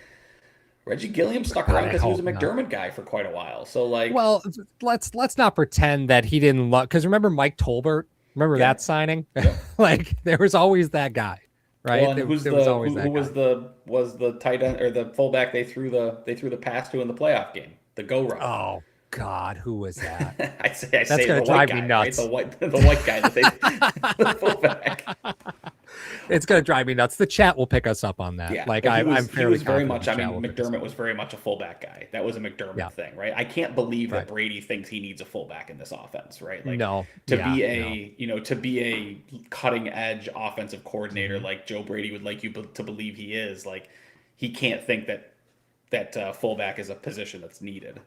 [SPEAKER 3] Reggie Gilliam stuck around because he was a McDermott guy for quite a while. So, like,
[SPEAKER 5] well, let's not pretend that he didn't love. Because remember Mike Tolbert? Remember that signing? Like, there was always that guy, right?
[SPEAKER 3] Well, who was the tight end or the fullback they threw the pass to in the playoff game? The go route.
[SPEAKER 5] Oh God, who was that?
[SPEAKER 3] I say
[SPEAKER 5] that's going to drive me nuts.
[SPEAKER 3] Right? The white guy that they the fullback.
[SPEAKER 5] It's going to drive me nuts. The chat will pick us up on that.
[SPEAKER 3] Yeah,
[SPEAKER 5] like I'm fairly
[SPEAKER 3] very much. I mean, McDermott was very much a fullback guy. That was a McDermott thing, right? I can't believe that Brady thinks he needs a fullback in this offense, right? Like, to be a cutting edge offensive coordinator like Joe Brady would like you to believe he is. Like, he can't think that fullback is a position that's needed.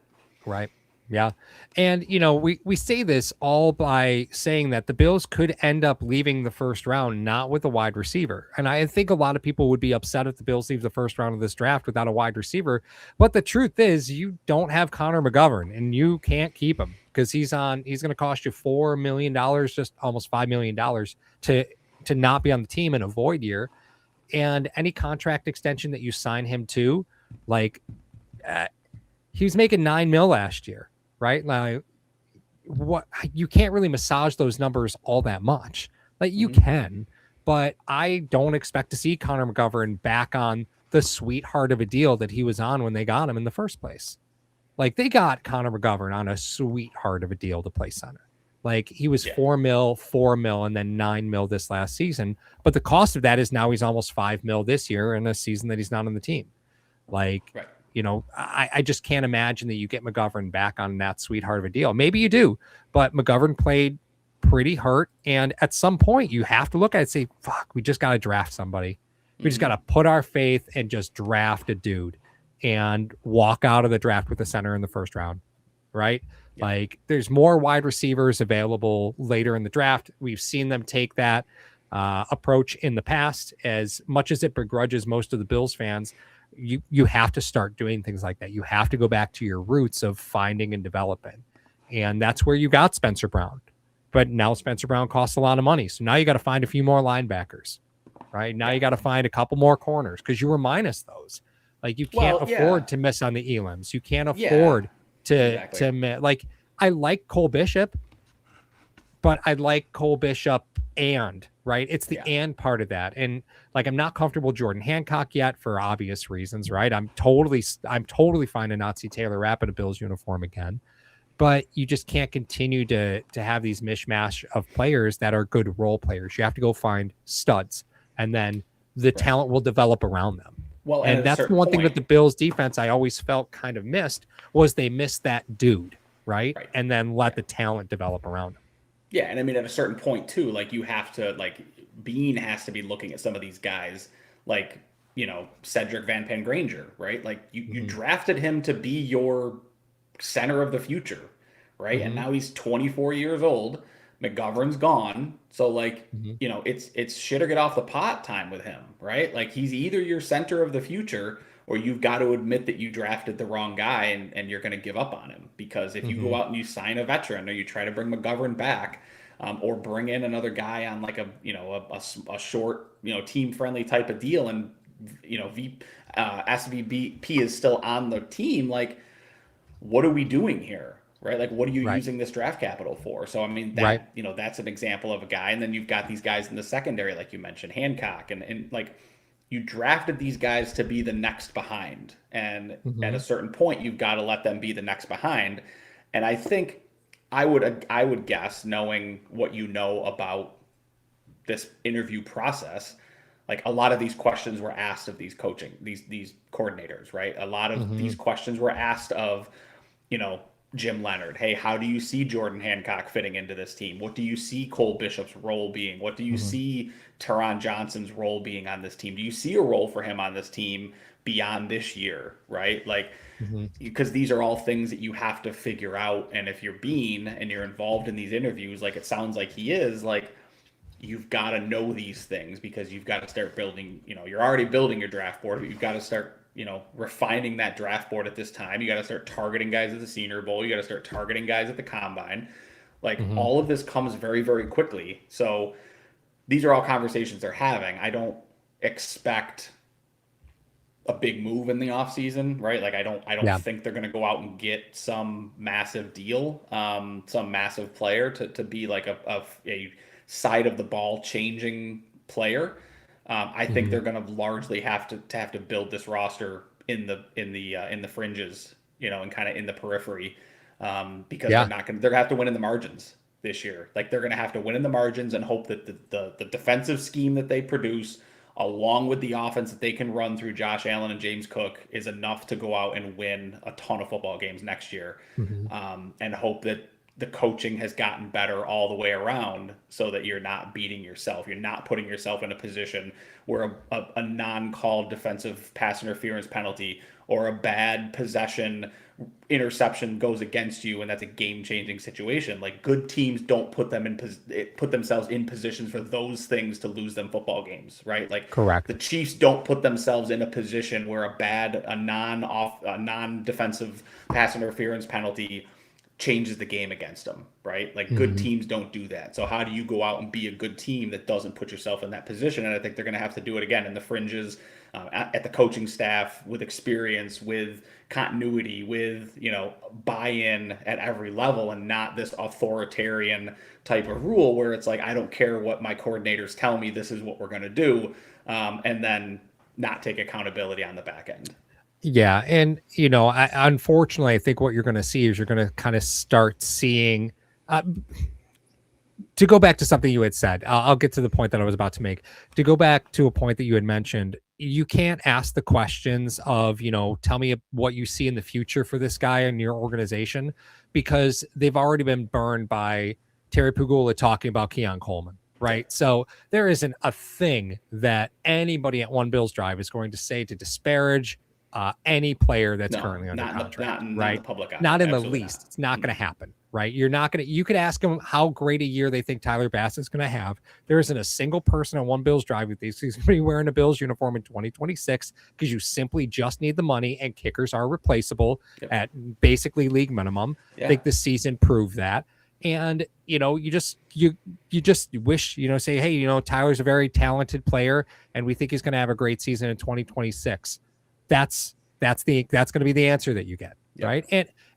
[SPEAKER 5] Right. Yeah. And, we say this all by saying that the Bills could end up leaving the first round, not with a wide receiver. And I think a lot of people would be upset if the Bills leave the first round of this draft without a wide receiver. But the truth is you don't have Connor McGovern and you can't keep him because he's going to cost you $4 million, just almost $5 million to not be on the team in a void year. And any contract extension that you sign him to, like, he was making $9 million last year. Right? Like, what you can't really massage those numbers all that much. Like, you can, but I don't expect to see Connor McGovern back on the sweetheart of a deal that he was on when they got him in the first place. Like, they got Connor McGovern on a sweetheart of a deal to play center. Like, he was $4 million, and then $9 million this last season. But the cost of that is now he's almost $5 million this year in a season that he's not on the team. Like, I just can't imagine that you get McGovern back on that sweetheart of a deal. Maybe you do, but McGovern played pretty hurt. And at some point you have to look at it and say, fuck, we just got to draft somebody. We just got to put our faith and just draft a dude and walk out of the draft with a center in the first round. Right. Yeah. Like, there's more wide receivers available later in the draft. We've seen them take that approach in the past. As much as it begrudges most of the Bills fans, you have to start doing things like that. You have to go back to your roots of finding and developing. And that's where you got Spencer Brown. But now Spencer Brown costs a lot of money. So now you got to find a few more linebackers, right? Now you got to find a couple more corners because you were minus those. Like you can't afford to miss on the elims. You can't afford to miss. Like I like Cole Bishop, but I like Cole Bishop right. It's the and part of that. And like, I'm not comfortable with Jordan Hancock yet for obvious reasons, right? I'm totally fine to not see Taylor Rapp in a Bills uniform again, but you just can't continue to have these mishmash of players that are good role players. You have to go find studs and then the talent will develop around them. Well, and that's the one thing that the Bills defense I always felt kind of missed was they missed that dude, right? And then let the talent develop around him.
[SPEAKER 3] Yeah, and I mean, at a certain point, too, like, you have to, like, Bean has to be looking at some of these guys, like, you know, Cedric Van Pengranger, right? Like, you drafted him to be your center of the future, right? And now he's 24 years old. McGovern's gone. So, like, you know, it's shit or get off the pot time with him, right? Like, he's either your center of the future or you've got to admit that you drafted the wrong guy and you're going to give up on him. Because if you go out and you sign a veteran or you try to bring McGovern back or bring in another guy on like a short, you know, team-friendly type of deal and, you know, SVP is still on the team, like, what are we doing here? Right? Like, what are you using this draft capital for? So, I mean, that, you know, that's an example of a guy. And then you've got these guys in the secondary, like you mentioned, Hancock. And like, you drafted these guys to be the next behind. And at a certain point, you've got to let them be the next behind. And I think I would guess, knowing what you know about this interview process, like a lot of these questions were asked of these coordinators, right? A lot of these questions were asked of, you know, Jim Leonhard. Hey, how do you see Jordan Hancock fitting into this team? What do you see Cole Bishop's role being? What do you see Teron Johnson's role being on this team? Do you see a role for him on this team beyond this year, right? Like, because these are all things that you have to figure out. And if you're Bean and you're involved in these interviews, like it sounds like he is, like, you've got to know these things because you've got to start building, you know, you're already building your draft board, but you've got to start, you know, refining that draft board at this time. You got to start targeting guys at the Senior Bowl. You got to start targeting guys at the Combine. Like, all of this comes very, very quickly. So these are all conversations they're having. I don't expect a big move in the offseason, right? Like, I don't think they're going to go out and get some massive deal, some massive player to be like a side of the ball changing player. I think they're going to largely have to build this roster in the fringes, you know, and kind of in the periphery, because they're going to have to win in the margins this year. Like, they're going to have to win in the margins and hope that the defensive scheme that they produce, along with the offense that they can run through Josh Allen and James Cook, is enough to go out and win a ton of football games next year, and hope that the coaching has gotten better all the way around so that you're not beating yourself. You're not putting yourself in a position where a non-called defensive pass interference penalty or a bad possession interception goes against you, and that's a game-changing situation. Like, good teams don't put themselves in positions for those things to lose them football games, right? Like, correct. The Chiefs don't put themselves in a position where a non-defensive pass interference penalty changes the game against them, right? Like, good teams don't do that. So how do you go out and be a good team that doesn't put yourself in that position? And I think they're going to have to do it again in the fringes, at the coaching staff, with experience, with continuity, with, you know, buy-in at every level, and not this authoritarian type of rule where it's like, I don't care what my coordinators tell me, this is what we're going to do, and then not take accountability on the back end.
[SPEAKER 5] Yeah. And, you know, unfortunately, I think what you're going to see is you're going to kind of start seeing, to go back to something you had said, I'll get to the point that I was about to make. To go back to a point that you had mentioned, you can't ask the questions of, you know, tell me what you see in the future for this guy in your organization, because they've already been burned by Terry Pugula talking about Keon Coleman. Right. So there isn't a thing that anybody at One Bills Drive is going to say to disparage any player that's currently under contract,
[SPEAKER 3] not
[SPEAKER 5] right?
[SPEAKER 3] the public eye.
[SPEAKER 5] Not in the
[SPEAKER 3] Absolutely
[SPEAKER 5] least. It's not going to happen, right? You could ask them how great a year they think Tyler Bassett's going to have. There isn't a single person on one Bills drive with these. He's going to be wearing a Bills uniform in 2026 because you simply just need the money, and kickers are replaceable at basically league minimum. I think this season proved that. And, you just wish, say, hey, Tyler's a very talented player and we think he's going to have a great season in 2026. That's going to be the answer that you get. Right.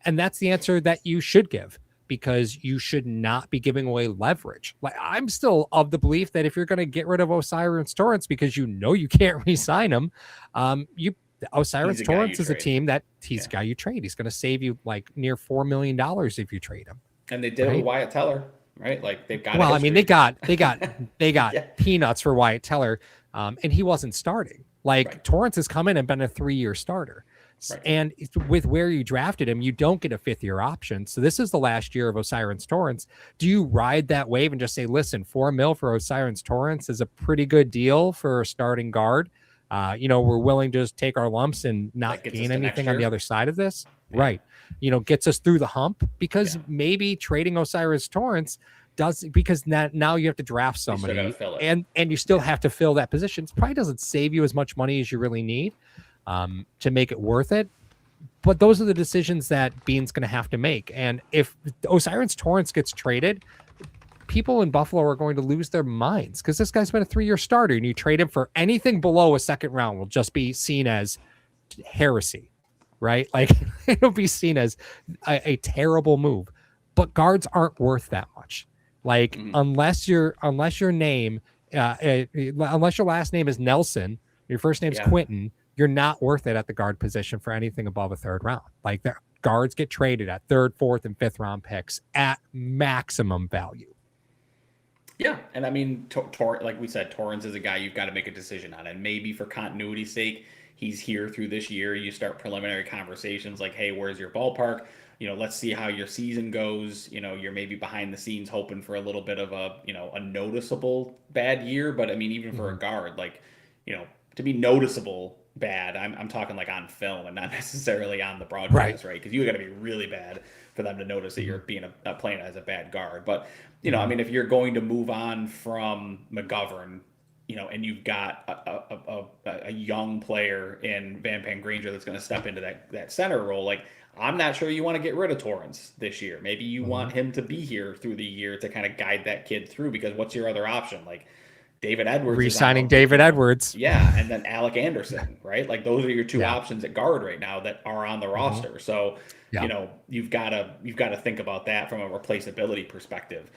[SPEAKER 5] And that's the answer that you should give, because you should not be giving away leverage. Like, I'm still of the belief that if you're going to get rid of O'Cyrus Torrence because you can't re-sign him, O'Cyrus Torrence is a team that he's a guy you trade. He's going to save you like near $4 million if you trade him.
[SPEAKER 3] And they did it with Wyatt Teller, right? Like, they've got.
[SPEAKER 5] Well, I mean, they got peanuts for Wyatt Teller, and he wasn't starting. Like, Torrance has come in and been a 3-year starter. Right. And with where you drafted him, you don't get a 5th-year option. So this is the last year of O'Cyrus Torrence. Do you ride that wave and just say, listen, $4 million for O'Cyrus Torrence is a pretty good deal for a starting guard? We're willing to just take our lumps and not gain anything on the other side of this. Yeah. Right. Gets us through the hump, because maybe trading O'Cyrus Torrence because now you have to draft somebody and you still have to fill that position. It probably doesn't save you as much money as you really need to make it worth it. But those are the decisions that Beane's going to have to make. And if O'Cyrus Torrence gets traded, people in Buffalo are going to lose their minds, because this guy's been a 3-year starter, and you trade him for anything below a second round will just be seen as heresy, right? Like, it'll be seen as a terrible move. But guards aren't worth that much. Like, unless your last name is Nelson, your first name's Quentin, you're not worth it at the guard position for anything above a 3rd round. Like, the guards get traded at 3rd, 4th, and 5th round picks at maximum value.
[SPEAKER 3] Yeah, and I mean, like we said, Torrance is a guy you've got to make a decision on, and maybe for continuity's sake, he's here through this year. You start preliminary conversations like, hey, where's your ballpark? Let's see how your season goes. You're maybe behind the scenes hoping for a little bit of a noticeable bad year. But I mean, even for a guard, like, to be noticeable bad, I'm talking like on film and not necessarily on the broadcast, right? Because you got to be really bad for them to notice that you're playing as a bad guard. But, I mean, if you're going to move on from McGovern, and you've got a young player in Van Pangranger that's going to step into that center role, like, I'm not sure you want to get rid of Torrance this year. Maybe you want him to be here through the year to kind of guide that kid through, because what's your other option? Like, David Edwards.
[SPEAKER 5] Re-signing David Edwards.
[SPEAKER 3] Yeah, and then Alec Anderson, right? Like, those are your two options at guard right now that are on the roster. So, you've got to think about that from a replaceability perspective.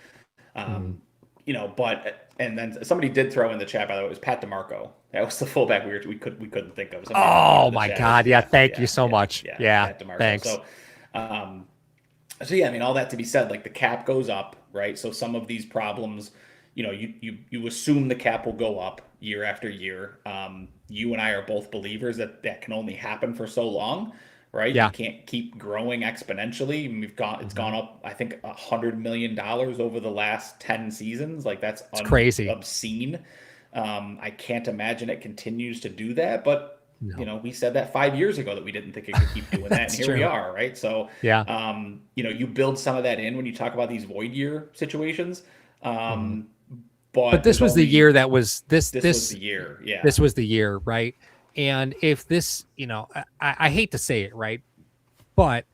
[SPEAKER 3] But and then somebody did throw in the chat, by the way, it was Pat DeMarco. That was the fullback we couldn't think of.
[SPEAKER 5] Oh my God! Yeah, thank you so much. Yeah, thanks.
[SPEAKER 3] So, I mean, all that to be said, like, the cap goes up, right? So some of these problems, you assume the cap will go up year after year. You and I are both believers that can only happen for so long, right?
[SPEAKER 5] Yeah.
[SPEAKER 3] You can't keep growing exponentially. It's gone up, I think, $100 million over the last 10 seasons. Like, that's
[SPEAKER 5] crazy,
[SPEAKER 3] obscene. I can't imagine it continues to do that, but we said that 5 years ago that we didn't think it could keep doing that, and here we are, right? So, you build some of that in when you talk about these void year situations. But
[SPEAKER 5] this was the year that was this
[SPEAKER 3] was the year. Yeah.
[SPEAKER 5] This was the year, right? And if this, I hate to say it, right? But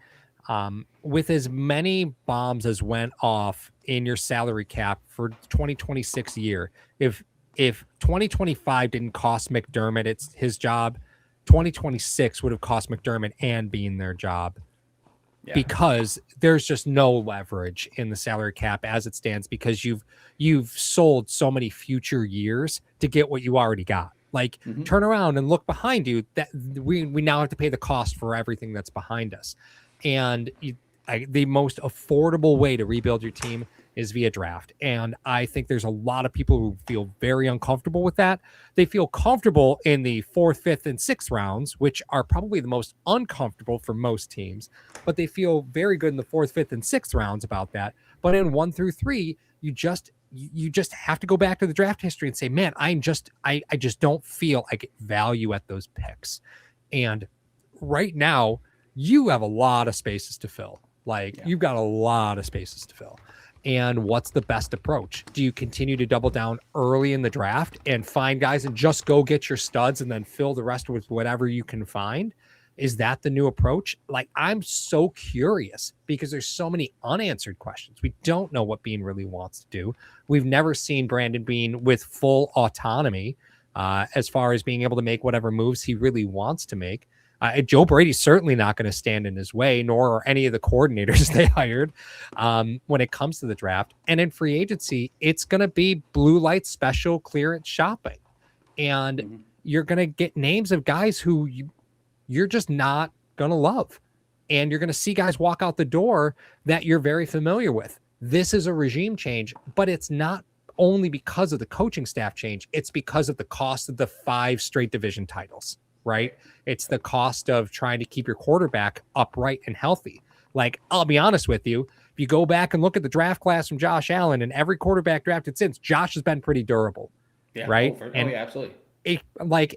[SPEAKER 5] with as many bombs as went off in your salary cap for 2026 year, if 2025 didn't cost McDermott his job, 2026 would have cost McDermott and Beane their job. Yeah. Because there's just no leverage in the salary cap as it stands, because you've sold so many future years to get what you already got. Like, turn around and look behind you. That we now have to pay the cost for everything that's behind us. And the most affordable way to rebuild your team is via draft. And I think there's a lot of people who feel very uncomfortable with that. They feel comfortable in the 4th, 5th, and 6th rounds, which are probably the most uncomfortable for most teams, but they feel very good in the 4th, 5th, and 6th rounds about that. But in 1 through 3, you just have to go back to the draft history and say, man, I just don't feel I get value at those picks. And right now, you have a lot of spaces to fill. Like you've got a lot of spaces to fill. And what's the best approach? Do you continue to double down early in the draft and find guys and just go get your studs and then fill the rest with whatever you can find? Is that the new approach? Like, I'm so curious because there's so many unanswered questions. We don't know what Bean really wants to do. We've never seen Brandon Bean with full autonomy as far as being able to make whatever moves he really wants to make. Joe Brady's certainly not going to stand in his way, nor are any of the coordinators they hired when it comes to the draft. And in free agency, it's going to be blue light special clearance shopping. And you're going to get names of guys who you're just not going to love. And you're going to see guys walk out the door that you're very familiar with. This is a regime change, but it's not only because of the coaching staff change. It's because of the cost of the 5 straight division titles. Right? It's the cost of trying to keep your quarterback upright and healthy. Like, I'll be honest with you. If you go back and look at the draft class from Josh Allen and every quarterback drafted since, Josh has been pretty durable. Yeah, right?
[SPEAKER 3] Yeah, absolutely.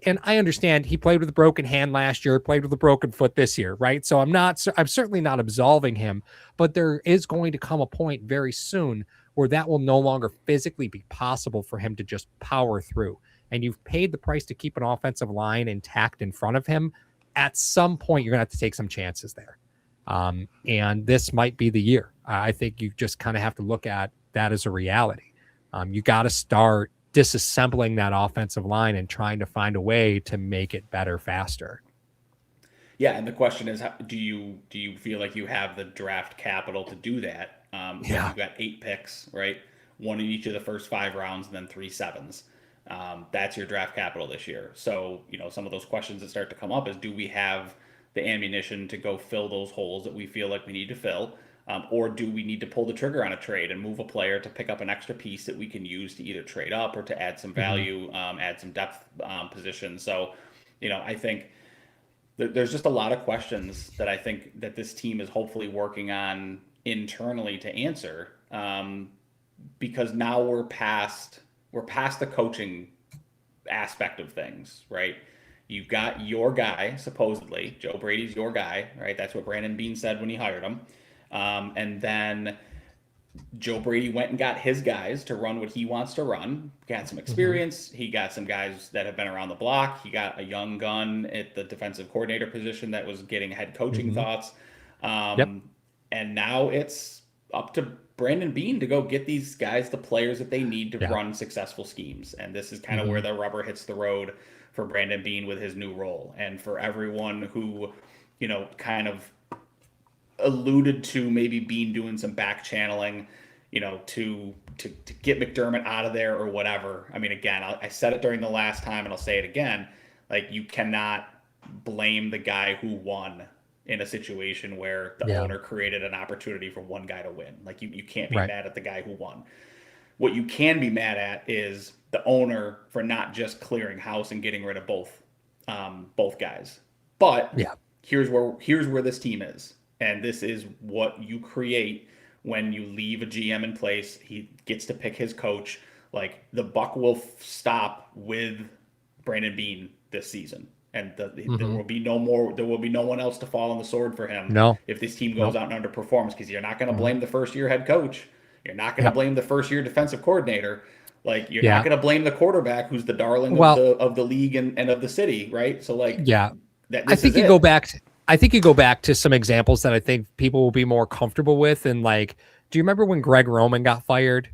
[SPEAKER 5] And I understand he played with a broken hand last year, played with a broken foot this year, right? So I'm certainly not absolving him, but there is going to come a point very soon where that will no longer physically be possible for him to just power through. And you've paid the price to keep an offensive line intact in front of him. At some point, you're going to have to take some chances there. And this might be the year. I think you just kind of have to look at that as a reality. You got to start disassembling that offensive line and trying to find a way to make it better faster.
[SPEAKER 3] Yeah, and the question is, do you feel like you have the draft capital to do that? You've got 8 picks, right? 1 in each of the first 5 rounds, and then 3 7s. That's your draft capital this year. So, some of those questions that start to come up is, do we have the ammunition to go fill those holes that we feel like we need to fill? Or do we need to pull the trigger on a trade and move a player to pick up an extra piece that we can use to either trade up or to add some value, add some depth position? So, I think there's just a lot of questions that I think that this team is hopefully working on internally to answer, because now we're past the coaching aspect of things, right? You've got your guy, supposedly. Joe Brady's your guy, right? That's what Brandon Bean said when he hired him. And then Joe Brady went and got his guys to run what he wants to run. Got some experience. He got some guys that have been around the block. He got a young gun at the defensive coordinator position that was getting head coaching thoughts. And now it's up to Brandon Bean to go get these guys the players that they need to run successful schemes. And this is kind of where the rubber hits the road for Brandon Bean with his new role. And for everyone who, kind of alluded to maybe Bean doing some back channeling, to get McDermott out of there or whatever. I mean, again, I said it during the last time and I'll say it again. Like, you cannot blame the guy who won in a situation where the owner created an opportunity for one guy to win. Like, you can't be mad at the guy who won. What you can be mad at is the owner for not just clearing house and getting rid of both guys. But here's where this team is. And this is what you create when you leave a GM in place. He gets to pick his coach. Like, the buck will stop with Brandon Bean this season. And there will be no more. There will be no one else to fall on the sword for him. If this team goes out and underperforms, because you're not going to blame the first-year head coach. You're not going to blame the first-year defensive coordinator. Like, you're not going to blame the quarterback, who's the darling of the league and of the city, right? So, like, I think you go back to some examples that I think people will be more comfortable with. And, like, do you remember when Greg Roman got fired?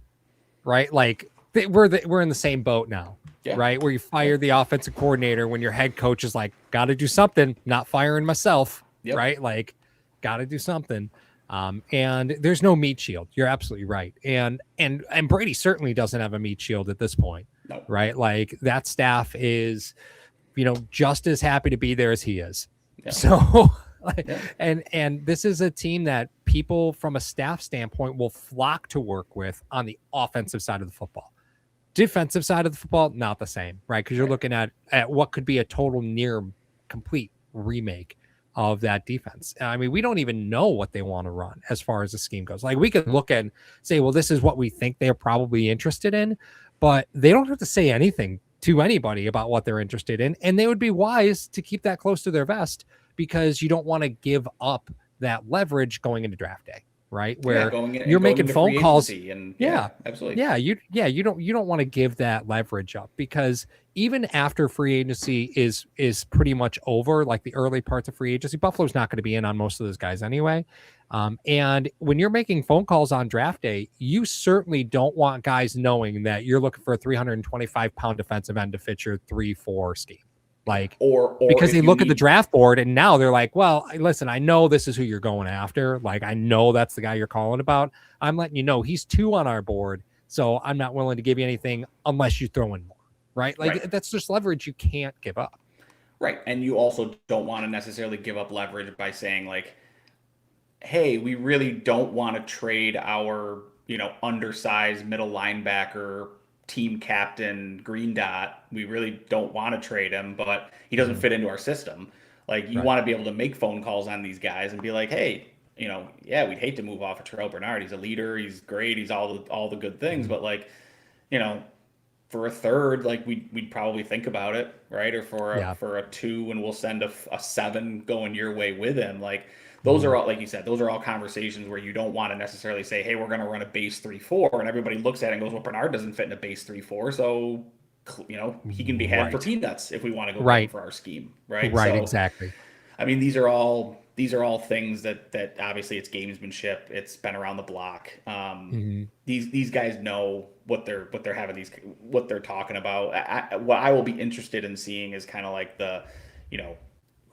[SPEAKER 3] Right, like, we're in the same boat now. Right, where you fire the offensive coordinator when your head coach is like, got to do something, not firing myself, right? Like, got to do something. And there's no meat shield. You're absolutely right. And Brady certainly doesn't have a meat shield at this point, right? Like, that staff is, just as happy to be there as he is. So, and this is a team that people from a staff standpoint will flock to work with on the offensive side of the football. Defensive side of the football, not the same, right? Because you're looking at what could be a total near complete remake of that defense. I mean, we don't even know what they want to run as far as the scheme goes. Like, we could look and say, well, this is what we think they're probably interested in, but they don't have to say anything to anybody about what they're interested in. And they would be wise to keep that close to their vest, because you don't want to give up
[SPEAKER 5] that leverage going into draft day, right? Where
[SPEAKER 3] you're
[SPEAKER 5] making phone calls.
[SPEAKER 3] And
[SPEAKER 5] absolutely. You don't want to give that leverage up, because even after free agency is pretty much over, like the early parts of free agency, Buffalo's not going to be in on most of those guys anyway. And when you're making phone calls on draft day, you certainly don't want guys knowing that you're looking for a 325-pound defensive end to fit your 3-4 scheme. Like, or because they look at the draft board and now they're like, well, listen, I know this is who you're going after. Like, I know that's the guy you're calling about. I'm letting you know he's 2 on our board, so I'm not willing to give you anything unless you throw in more, right? Like, that's just leverage you can't give up.
[SPEAKER 3] Right. And you also don't want to necessarily give up leverage by saying, like, hey, we really don't want to trade our, undersized middle linebacker, team captain, green dot. We really don't want to trade him, but he doesn't fit into our system. Like, you want to be able to make phone calls on these guys and be like, hey, we'd hate to move off of Terrell Bernard. He's a leader. He's great. He's all the good things. But, like, for a third, like, we'd probably think about it, right? Or for a 2, and we'll send a 7 going your way with him. Like, those are all, like you said, those are all conversations where you don't want to necessarily say, hey, we're going to run a base 3-4, and everybody looks at it and goes, well, Bernard doesn't fit in a base 3-4, so he can be had for peanuts if we want to go for our scheme, right?
[SPEAKER 5] Right,
[SPEAKER 3] so,
[SPEAKER 5] exactly.
[SPEAKER 3] I mean, these are all things that obviously it's gamesmanship. It's been around the block. These guys know what they're talking about. What I will be interested in seeing is kind of like the,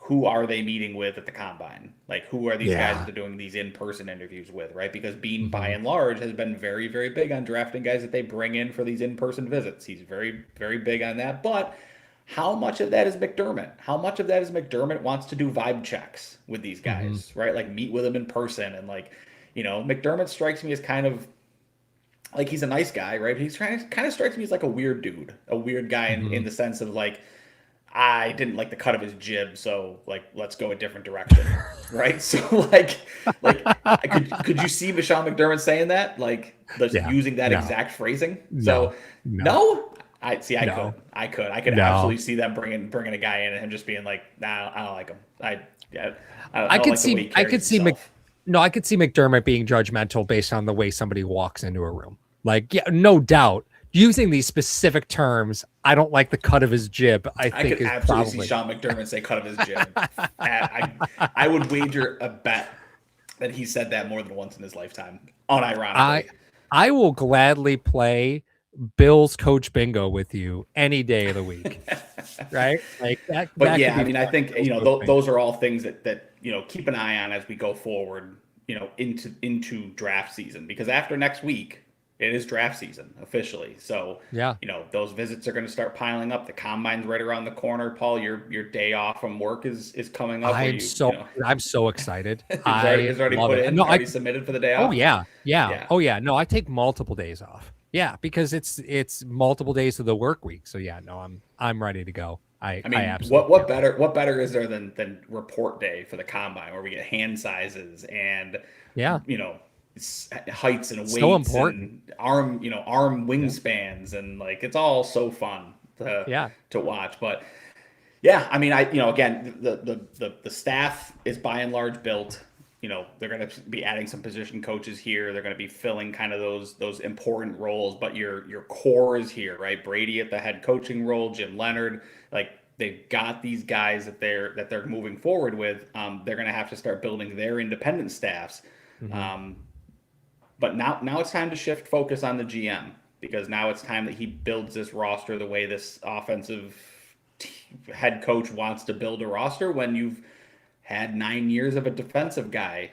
[SPEAKER 3] who are they meeting with at the combine? Like, who are these guys that they're doing these in-person interviews with, right? Because Bean, by and large, has been very, very big on drafting guys that they bring in for these in-person visits. He's very, very big on that. But how much of that is McDermott? How much of that is McDermott wants to do vibe checks with these guys, right? Like, meet with them in person. And, like, McDermott strikes me as kind of, like, he's a nice guy, right? But he's kind of strikes me as like a weird dude, a weird guy in the sense of, like, I didn't like the cut of his jib, so, like, let's go a different direction, right? So, like, could you see Sean McDermott saying that, like, using that exact phrasing? So, I could absolutely see them bringing a guy in and him just being like, nah, I don't like him. I could see
[SPEAKER 5] McDermott being judgmental based on the way somebody walks into a room. Like, yeah, no doubt. Using these specific terms, I don't like the cut of his jib. I think
[SPEAKER 3] could absolutely see Sean McDermott say cut of his jib. I would wager a bet that he said that more than once in his lifetime, unironically.
[SPEAKER 5] I will gladly play Bills coach bingo with you any day of the week, right? Like that.
[SPEAKER 3] But yeah, I mean, I think those are all things that keep an eye on as we go forward, into draft season, because after next week, it is draft season officially. So, those visits are going to start piling up. The combine's right around the corner. Paul, your day off from work is coming up.
[SPEAKER 5] I'm so excited.
[SPEAKER 3] It's already put in. Already submitted for the day off.
[SPEAKER 5] Oh yeah. Oh yeah. No, I take multiple days off. Yeah, because it's multiple days of the work week. So yeah, no, I'm ready to go. I mean, absolutely.
[SPEAKER 3] What better is there than report day for the combine, where we get hand sizes and heights and weights, so important, and arm wingspans, and, like, it's all so fun to watch. But yeah, I mean, again, the staff is by and large built. They're going to be adding some position coaches here. They're going to be filling kind of those important roles, but your core is here, right? Brady at the head coaching role, Jim Leonhard, like, they've got these guys that they're moving forward with. They're going to have to start building their independent staffs. But now it's time to shift focus on the GM, because now it's time that he builds this roster the way this offensive head coach wants to build a roster, when you've had 9 years of a defensive guy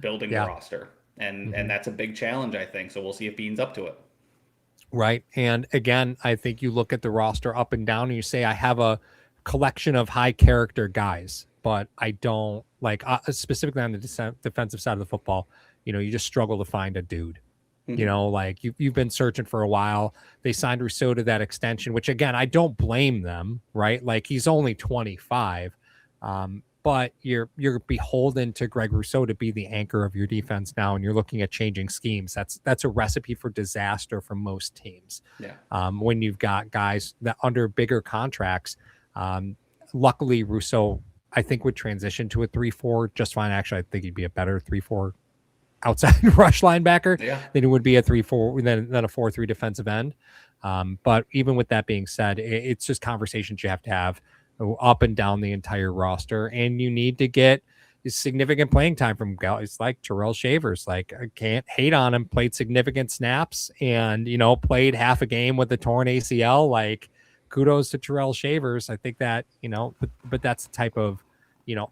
[SPEAKER 3] building the roster. And that's a big challenge, I think. So we'll see if Bean's up to it.
[SPEAKER 5] Right. And again, I think you look at the roster up and down and you say, I have a collection of high character guys, but I don't, like, specifically on the defensive side of the football, you just struggle to find a dude. Like, you've been searching for a while. They signed Rousseau to that extension, which, again, I don't blame them, right? Like, he's only 25. But you're beholden to Greg Rousseau to be the anchor of your defense now, and you're looking at changing schemes. That's a recipe for disaster for most teams. When you've got guys that under bigger contracts, luckily Rousseau I think would transition to a 3-4 just fine. Actually, I think he'd be a better 3-4 outside rush linebacker than he would be a 3-4 than a 4-3 defensive end. But even with that being said, it's just conversations you have to have up and down the entire roster, and you need to get significant playing time from guys like Terrell Shavers. Like, I can't hate on him. Played significant snaps and, played half a game with the torn ACL. Like, kudos to Terrell Shavers. I think that, but that's the type of,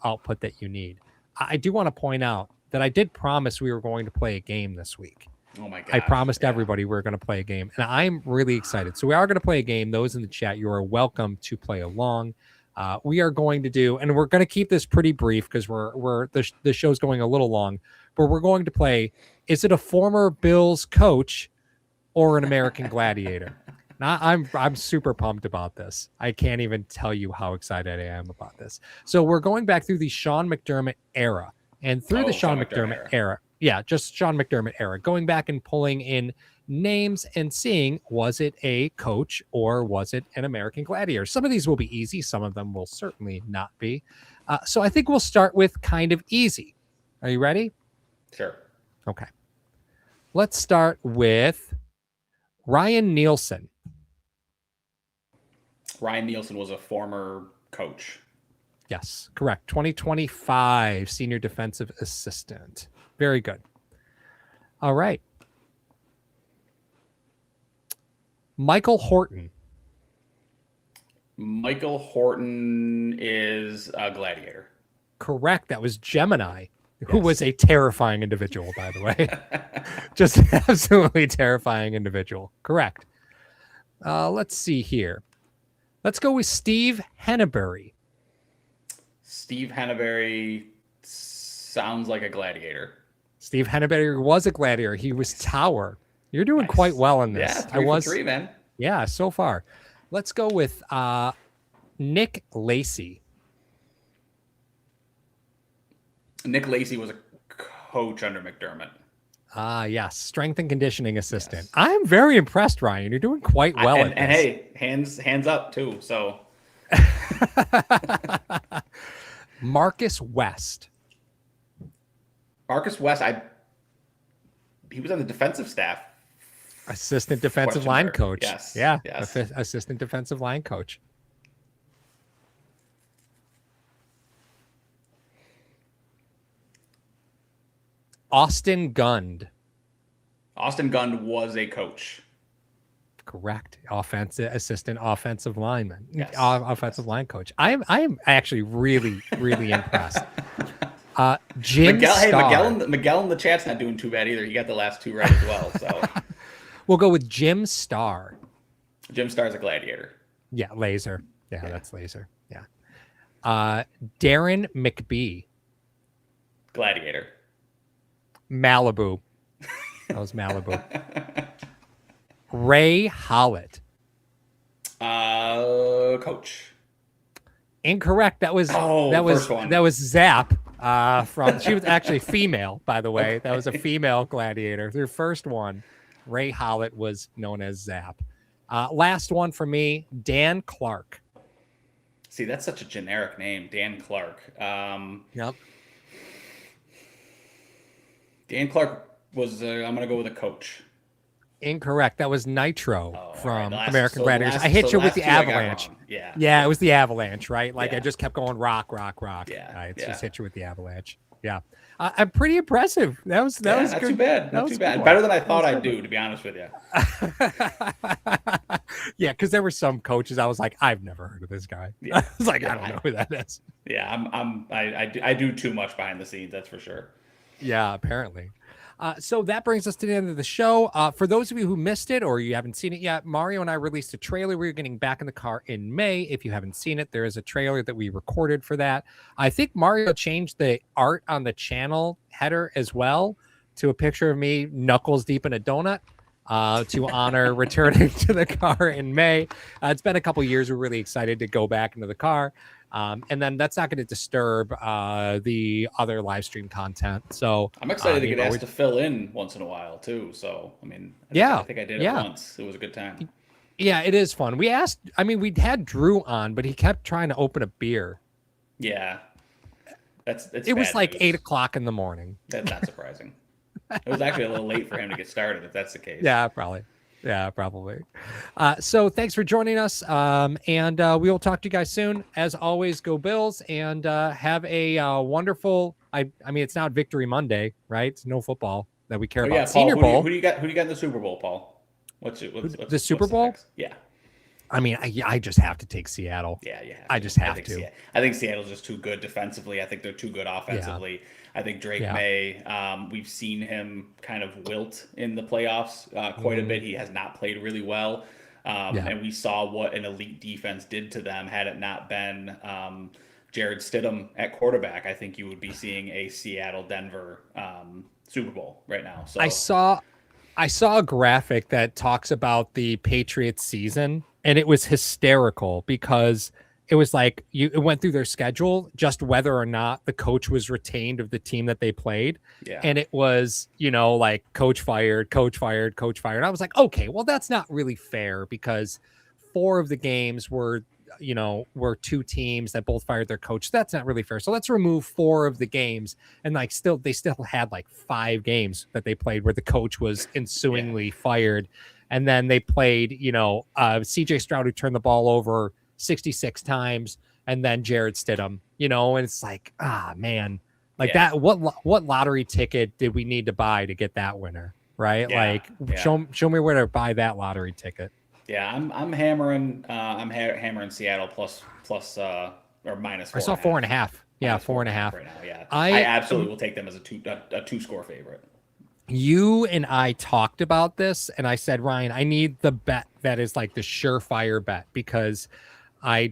[SPEAKER 5] output that you need. I do want to point out that I did promise we were going to play a game this week.
[SPEAKER 3] Oh my God.
[SPEAKER 5] I promised everybody we're going to play a game, and I'm really excited. So we are going to play a game. Those in the chat, you are welcome to play along. We are going to do, and we're going to keep this pretty brief because the show's going a little long, but we're going to play, is it a former Bills coach or an American Gladiator? Now, I'm super pumped about this. I can't even tell you how excited I am about this. So we're going back through the Sean McDermott era, and through the Sean McDermott era. Yeah, just Sean McDermott era, going back and pulling in names and seeing, was it a coach or was it an American Gladiator? Some of these will be easy. Some of them will certainly not be. So I think we'll start with kind of easy. Are you ready?
[SPEAKER 3] Sure.
[SPEAKER 5] Okay. Let's start with Ryan Nielsen.
[SPEAKER 3] Ryan Nielsen was a former coach.
[SPEAKER 5] Yes, correct. 2025 senior defensive assistant. Very good. All right. Michael Horton.
[SPEAKER 3] Michael Horton is a Gladiator.
[SPEAKER 5] Correct. That was Gemini, who was a terrifying individual, by the way. Just an absolutely terrifying individual. Correct. Let's see here. Let's go with Steve Henneberry.
[SPEAKER 3] Steve Henneberry sounds like a Gladiator.
[SPEAKER 5] Steve Henneberry was a Gladiator. He was Tower. You're doing quite well in this.
[SPEAKER 3] Yeah, 3 for 3, man.
[SPEAKER 5] Yeah, so far. Let's go with Nick Lacey.
[SPEAKER 3] Nick Lacey was a coach under McDermott.
[SPEAKER 5] Yes, strength and conditioning assistant. Yes. I'm very impressed, Ryan. You're doing quite well at this.
[SPEAKER 3] And hey, hands up too. So
[SPEAKER 5] Marcus West.
[SPEAKER 3] Marcus West, he was on the defensive staff.
[SPEAKER 5] Assistant defensive line coach.
[SPEAKER 3] Yes.
[SPEAKER 5] Yeah.
[SPEAKER 3] Yes.
[SPEAKER 5] Assistant defensive line coach. Austin Gund.
[SPEAKER 3] Austin Gund was a coach.
[SPEAKER 5] Correct. Assistant offensive lineman.
[SPEAKER 3] Yes.
[SPEAKER 5] Offensive line coach. I am actually really, really impressed. Jim Starr.
[SPEAKER 3] Miguel in the chat's not doing too bad either. He got the last 2 right as well. So
[SPEAKER 5] we'll go with Jim Starr.
[SPEAKER 3] Jim Starr's a Gladiator.
[SPEAKER 5] Yeah, Laser. Yeah, that's Laser. Yeah. Darren McBee.
[SPEAKER 3] Gladiator.
[SPEAKER 5] Malibu. That was Malibu. Ray Hollett.
[SPEAKER 3] Coach.
[SPEAKER 5] Incorrect. That was Zap. She was actually female, by the way. That was a female Gladiator. Their first one, Ray Hollett, was known as Zap. Last one for me, Dan Clark.
[SPEAKER 3] See, that's such a generic name, Dan Clark.
[SPEAKER 5] Yep.
[SPEAKER 3] Dan Clark was, I'm going to go with a coach.
[SPEAKER 5] Incorrect. That was Nitro from American Gladiators. I hit you with the Avalanche. Yeah, it was the Avalanche, right? Like I just kept going rock.
[SPEAKER 3] Yeah.
[SPEAKER 5] I just hit you with the Avalanche. Yeah. I'm pretty impressive. That was
[SPEAKER 3] not
[SPEAKER 5] good.
[SPEAKER 3] Too bad. Not too bad. Better than I thought I'd do, to be honest with you.
[SPEAKER 5] Yeah, because there were some coaches I was like, I've never heard of this guy. I was like, I don't know who that is.
[SPEAKER 3] Yeah, I do too much behind the scenes, that's for sure.
[SPEAKER 5] Yeah, apparently. So that brings us to the end of the show. For those of you who missed it or you haven't seen it yet, Mario and I released a trailer. We're getting back in the car in May. If you haven't seen it, there is a trailer that we recorded for that. I think Mario changed the art on the channel header as well to a picture of me knuckles deep in a donut to honor returning to the car in May. It's been a couple years. We're really excited to go back into the car. And then that's not going to disturb the other live stream content. So
[SPEAKER 3] I'm excited to get asked to fill in once in a while too. So, I mean, I think I did it once. It was a good time.
[SPEAKER 5] Yeah, it is fun. We had Drew on, but he kept trying to open a beer.
[SPEAKER 3] Yeah.
[SPEAKER 5] It was
[SPEAKER 3] bad
[SPEAKER 5] like
[SPEAKER 3] news.
[SPEAKER 5] 8 o'clock in the morning.
[SPEAKER 3] That's not surprising. It was actually a little late for him to get started, if that's the case.
[SPEAKER 5] Yeah, probably. Yeah, probably. So thanks for joining us. And we will talk to you guys soon. As always, go Bills and have a wonderful. I mean, it's not Victory Monday, right? It's no football that we care about.
[SPEAKER 3] Paul,
[SPEAKER 5] Senior Bowl.
[SPEAKER 3] Who do you got in the Super Bowl, Paul? What's
[SPEAKER 5] the Super Bowl?
[SPEAKER 3] Next? Yeah.
[SPEAKER 5] I mean, I just have to take Seattle.
[SPEAKER 3] Yeah, you have to.
[SPEAKER 5] I just have to.
[SPEAKER 3] I think Seattle's just too good defensively. I think they're too good offensively. Yeah. I think Drake May, we've seen him kind of wilt in the playoffs quite a bit. He has not played really well. And we saw what an elite defense did to them had it not been Jared Stidham at quarterback. I think you would be seeing a Seattle-Denver Super Bowl right now. So I saw a graphic that talks about the Patriots season, and it was hysterical because it was like it went through their schedule, just whether or not the coach was retained of the team that they played. Yeah. And it was, like coach fired, coach fired, coach fired. And I was like, okay, well, that's not really fair because 4 of the games were two teams that both fired their coach. That's not really fair. So let's remove 4 of the games. And they still had like 5 games that they played where the coach was ensuingly fired. And then they played, CJ Stroud, who turned the ball over 66 times, and then Jared Stidham, and it's like, man, that. What lottery ticket did we need to buy to get that winner? Right. Show me where to buy that lottery ticket. Yeah. I'm hammering Seattle plus or minus 4.
[SPEAKER 5] I saw 4.5. Yeah. 4.5
[SPEAKER 3] right now. Yeah. I absolutely will take them as a 2-score favorite.
[SPEAKER 5] You and I talked about this, and I said, Ryan, I need the bet that is like the surefire bet because I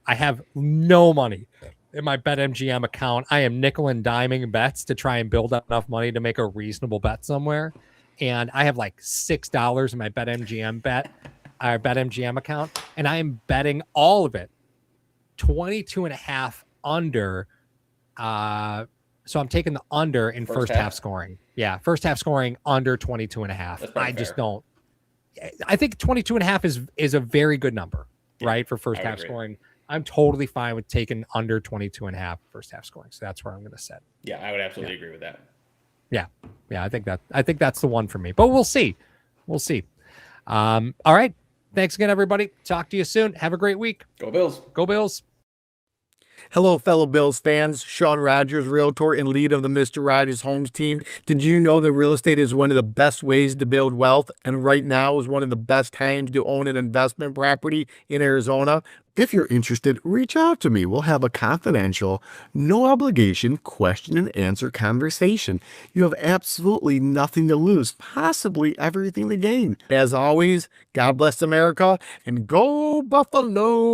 [SPEAKER 5] have no money in my BetMGM account. I am nickel and diming bets to try and build up enough money to make a reasonable bet somewhere. And I have like $6 in my BetMGM account, and I am betting all of it 22.5 under. So I'm taking the under in first half scoring. Yeah. First half scoring under 22.5. I just don't. I think 22.5 is a very good number, right? For first half scoring. I'm totally fine with taking under 22.5 first half scoring. So that's where I'm going to set.
[SPEAKER 3] Yeah. I would absolutely agree with that.
[SPEAKER 5] Yeah. Yeah. I think that's the one for me, but we'll see. All right. Thanks again, everybody. Talk to you soon. Have a great week.
[SPEAKER 3] Go Bills.
[SPEAKER 5] Go Bills.
[SPEAKER 6] Hello, fellow Bills fans. Sean Rodgers, realtor and lead of the Mr. Rodgers Homes team. Did you know that real estate is one of the best ways to build wealth? And right now is one of the best times to own an investment property in Arizona? If you're interested, reach out to me. We'll have a confidential, no obligation question and answer conversation. You have absolutely nothing to lose, possibly everything to gain. As always, God bless America and go Buffalo!